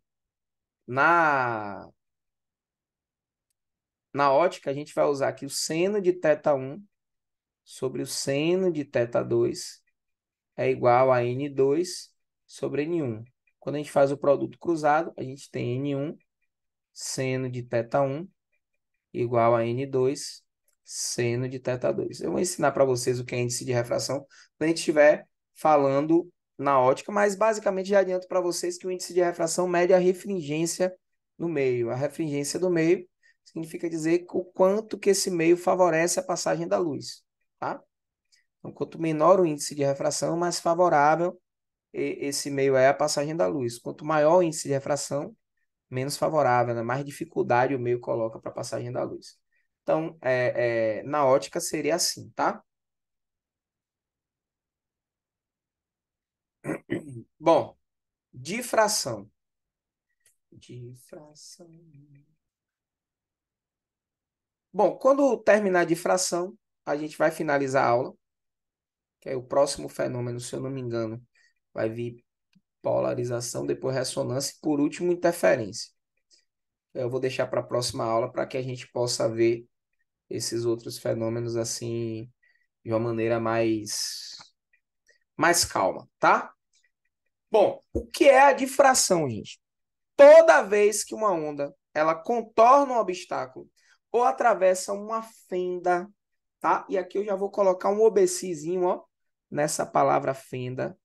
na ótica, a gente vai usar aqui o seno de θ1 sobre o seno de θ2 é igual a N2 sobre N1. Quando a gente faz o produto cruzado, a gente tem N1 seno de θ1 igual a N2 seno de θ2. Eu vou ensinar para vocês o que é índice de refração quando a gente estiver falando na ótica, mas basicamente já adianto para vocês que o índice de refração mede a refringência no meio. A refringência do meio significa dizer o quanto que esse meio favorece a passagem da luz, tá? Então, quanto menor o índice de refração, mais favorável esse meio é a passagem da luz. Quanto maior o índice de refração, menos favorável, né? Mais dificuldade o meio coloca para a passagem da luz. Então, na ótica seria assim, tá? Bom, difração. Difração. Bom, quando terminar a difração, a gente vai finalizar a aula, que é o próximo fenômeno, se eu não me engano, vai vir polarização, depois ressonância e, por último, interferência. Eu vou deixar para a próxima aula para que a gente possa ver esses outros fenômenos assim de uma maneira mais calma, tá? Bom, o que é a difração, gente? Toda vez que uma onda ela contorna um obstáculo ou atravessa uma fenda, tá? E aqui eu já vou colocar um obesizinho, ó, nessa palavra fenda,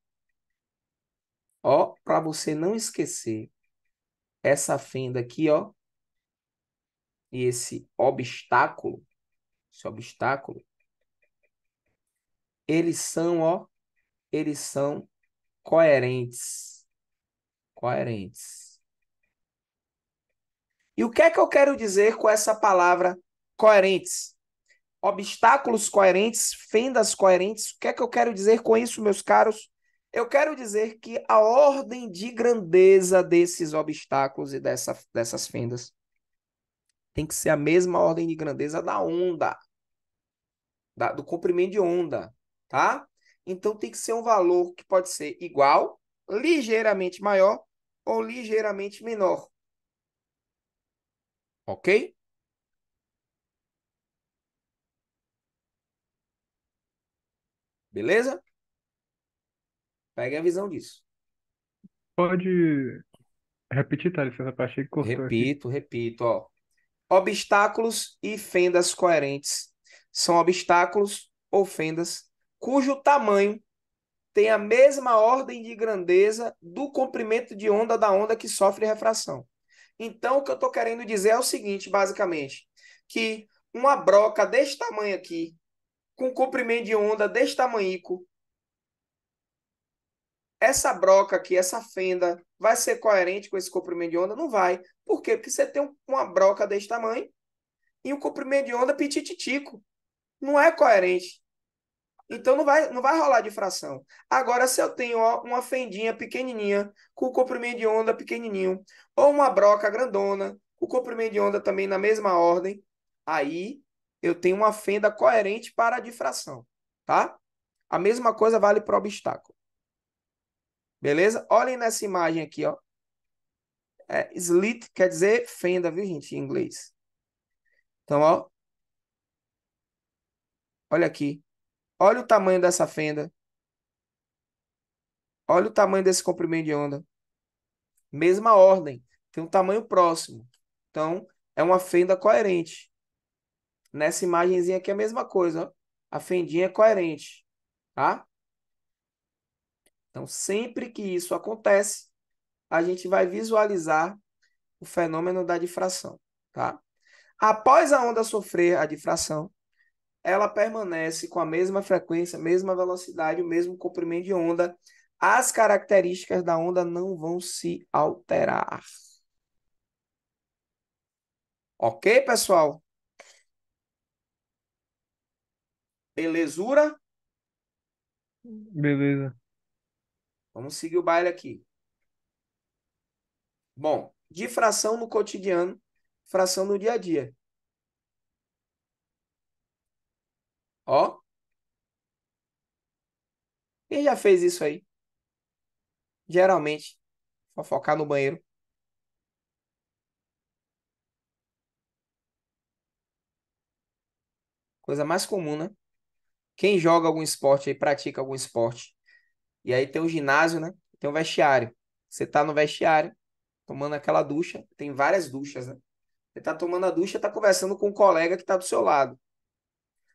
ó, para você não esquecer essa fenda aqui, ó. e esse obstáculo, eles são, ó, eles são coerentes. Coerentes. E o que é que eu quero dizer com essa palavra coerentes? Obstáculos coerentes, fendas coerentes. O que é que eu quero dizer com isso, meus caros? Eu quero dizer que a ordem de grandeza desses obstáculos e dessas fendas tem que ser a mesma ordem de grandeza da onda, do comprimento de onda, tá? Então tem que ser um valor que pode ser igual, ligeiramente maior ou ligeiramente menor. Ok? Beleza? Pegue a visão disso. Pode repetir, Thales, essa parte aí que cortou aqui. Repito, ó. Obstáculos e fendas coerentes são obstáculos ou fendas cujo tamanho tem a mesma ordem de grandeza do comprimento de onda da onda que sofre refração. Então, o que eu estou querendo dizer é o seguinte, basicamente, que uma broca desse tamanho aqui, com comprimento de onda desse tamanhico, essa broca aqui, essa fenda, vai ser coerente com esse comprimento de onda? Não vai. Por quê? Porque você tem uma broca desse tamanho e um comprimento de onda pitititico. Não é coerente. Então não vai rolar difração. Agora, se eu tenho ó, uma fendinha pequenininha, com comprimento de onda pequenininho, ou uma broca grandona, com comprimento de onda também na mesma ordem, aí eu tenho uma fenda coerente para a difração, tá? A mesma coisa vale para o obstáculo. Beleza? Olhem nessa imagem aqui, ó. Slit quer dizer fenda, viu, gente, em inglês. Então, ó, olha aqui. Olha o tamanho dessa fenda. Olha o tamanho desse comprimento de onda. Mesma ordem. Tem um tamanho próximo. Então, é uma fenda coerente. Nessa imagenzinha aqui é a mesma coisa, ó. A fendinha é coerente, tá? Então, sempre que isso acontece, a gente vai visualizar o fenômeno da difração, tá? Após a onda sofrer a difração, ela permanece com a mesma frequência, mesma velocidade, o mesmo comprimento de onda. As características da onda não vão se alterar. Ok, pessoal? Belezura? Beleza. Vamos seguir o baile aqui. Bom, difração no cotidiano, fração no dia a dia. Ó, quem já fez isso aí? Geralmente, fofocar no banheiro. Coisa mais comum, né? Quem joga algum esporte aí, pratica algum esporte. E aí tem o ginásio, né? Tem o vestiário. Você tá no vestiário, tomando aquela ducha. Tem várias duchas, né? Você tá tomando a ducha, tá conversando com um colega que tá do seu lado.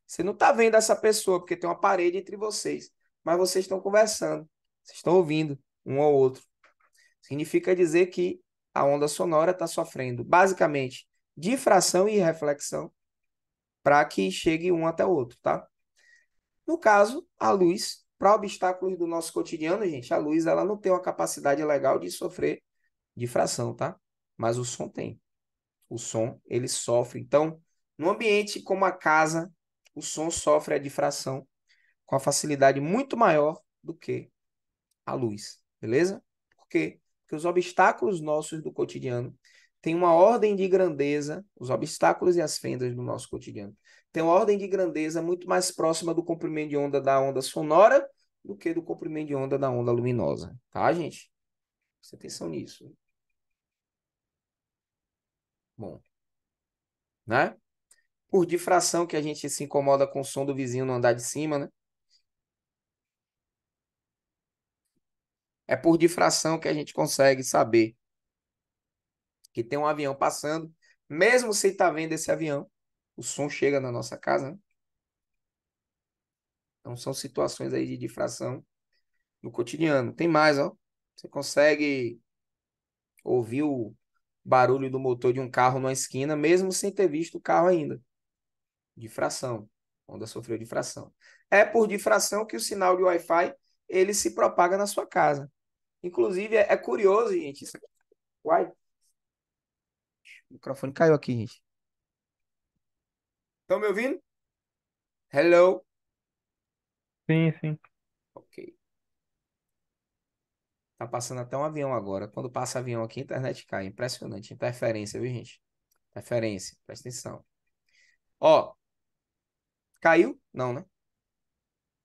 Você não tá vendo essa pessoa, porque tem uma parede entre vocês. Mas vocês estão conversando. Vocês estão ouvindo um ao outro. Significa dizer que a onda sonora está sofrendo, basicamente, difração e reflexão para que chegue um até o outro, tá? No caso, a luz, para obstáculos do nosso cotidiano, gente, a luz ela não tem uma capacidade legal de sofrer difração, tá? Mas o som tem. O som, ele sofre. Então, no ambiente como a casa, o som sofre a difração com a facilidade muito maior do que a luz, beleza? Por quê? Porque os obstáculos nossos do cotidiano têm uma ordem de grandeza, os obstáculos e as fendas do nosso cotidiano, têm uma ordem de grandeza muito mais próxima do comprimento de onda da onda sonora do que do comprimento de onda da onda luminosa, tá, gente? Presta atenção nisso. Bom, né? Por difração que a gente se incomoda com o som do vizinho no andar de cima, né? É por difração que a gente consegue saber que tem um avião passando, mesmo sem estar vendo esse avião, o som chega na nossa casa, né? Então são situações aí de difração no cotidiano. Tem mais, ó. Você consegue ouvir o barulho do motor de um carro numa esquina, mesmo sem ter visto o carro ainda. Difração. A onda sofreu difração. É por difração que o sinal de Wi-Fi ele se propaga na sua casa. Inclusive, é curioso, gente. Isso aqui. Uai, o microfone caiu aqui, gente. Estão me ouvindo? Hello? Sim, sim. Ok. Tá passando até um avião agora. Quando passa avião aqui, a internet cai. Impressionante. Interferência, viu, gente? Interferência. Presta atenção. Ó, caiu? Não, né?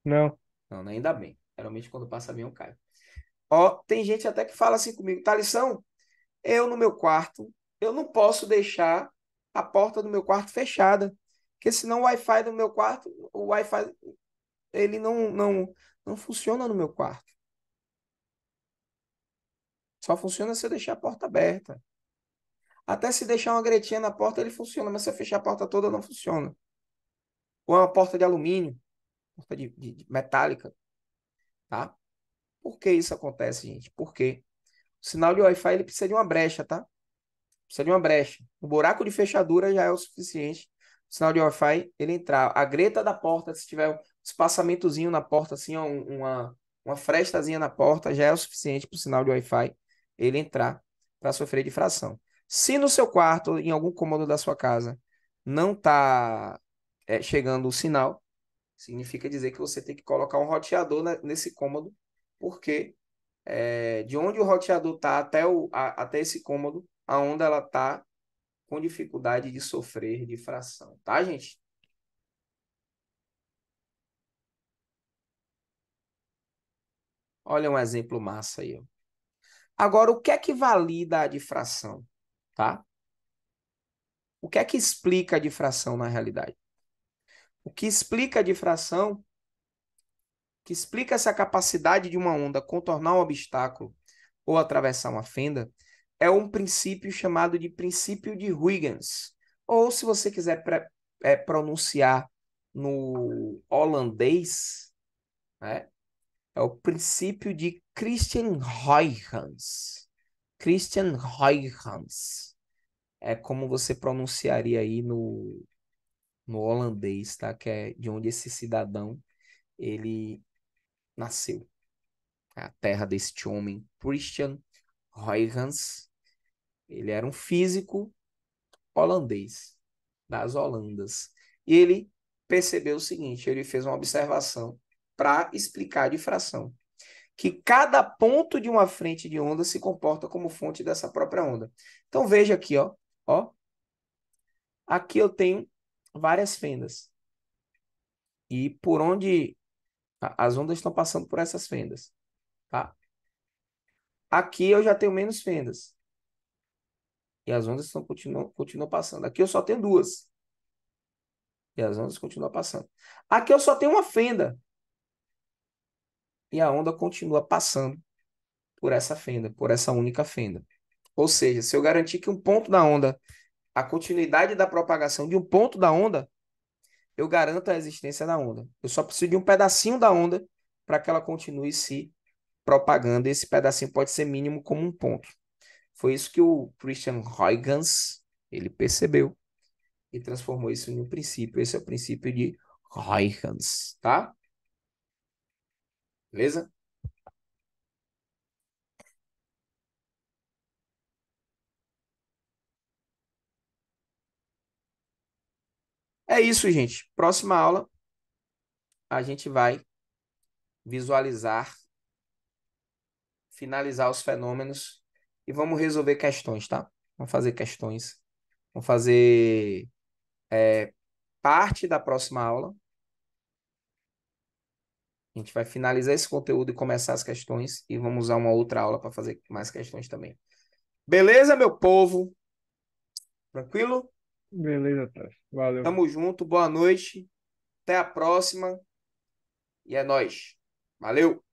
Não. Não, né? Ainda bem. Geralmente quando passa avião cai. Ó, tem gente até que fala assim comigo, Thalisson, eu no meu quarto, eu não posso deixar a porta do meu quarto fechada, porque senão o Wi-Fi do meu quarto, o Wi-Fi, ele não funciona no meu quarto. Só funciona se eu deixar a porta aberta. Até se deixar uma gretinha na porta, ele funciona, mas se eu fechar a porta toda, não funciona. Ou é uma porta de alumínio, porta de metálica, tá? Por que isso acontece, gente? Porque o sinal de Wi-Fi ele precisa de uma brecha, tá? Precisa de uma brecha. O buraco de fechadura já é o suficiente. O sinal de Wi-Fi ele entrar. A greta da porta, se tiver um espaçamentozinho na porta, assim, ó, uma frestazinha na porta, já é o suficiente para o sinal de Wi-Fi ele entrar para sofrer difração. Se no seu quarto, em algum cômodo da sua casa, não está chegando o sinal, significa dizer que você tem que colocar um roteador nesse cômodo, porque de onde o roteador está até esse cômodo, a onda ela está com dificuldade de sofrer difração, tá, gente? Olha um exemplo massa aí, ó. Agora, o que é que valida a difração, tá? O que é que explica a difração na realidade? O que explica a difração, que explica essa capacidade de uma onda contornar um obstáculo ou atravessar uma fenda, é um princípio chamado de princípio de Huygens. Ou, se você quiser pronunciar no holandês, né, é o princípio de Christian Huygens. Christian Huygens. É como você pronunciaria aí no holandês, tá? Que é de onde esse cidadão ele nasceu. É a terra deste homem, Christian Huygens. Ele era um físico holandês, das Holandas. E ele percebeu o seguinte, ele fez uma observação para explicar a difração, que cada ponto de uma frente de onda se comporta como fonte dessa própria onda. Então veja aqui, ó, aqui eu tenho várias fendas. E por onde as ondas estão passando por essas fendas, tá? Aqui eu já tenho menos fendas. E as ondas continuam passando. Aqui eu só tenho duas. E as ondas continuam passando. Aqui eu só tenho uma fenda. E a onda continua passando por essa fenda, por essa única fenda. Ou seja, se eu garantir que um ponto da onda, a continuidade da propagação de um ponto da onda, eu garanto a existência da onda. Eu só preciso de um pedacinho da onda para que ela continue se propagando. Esse pedacinho pode ser mínimo como um ponto. Foi isso que o Christian Huygens ele percebeu e transformou isso em um princípio. Esse é o princípio de Huygens, tá? Beleza? É isso, gente. Próxima aula, a gente vai visualizar, finalizar os fenômenos e vamos resolver questões, tá? Vamos fazer questões. Vamos fazer parte da próxima aula. A gente vai finalizar esse conteúdo e começar as questões e vamos usar uma outra aula para fazer mais questões também. Beleza, meu povo? Tranquilo? Beleza, Tassi. Valeu. Tamo junto, boa noite. Até a próxima. E é nóis. Valeu!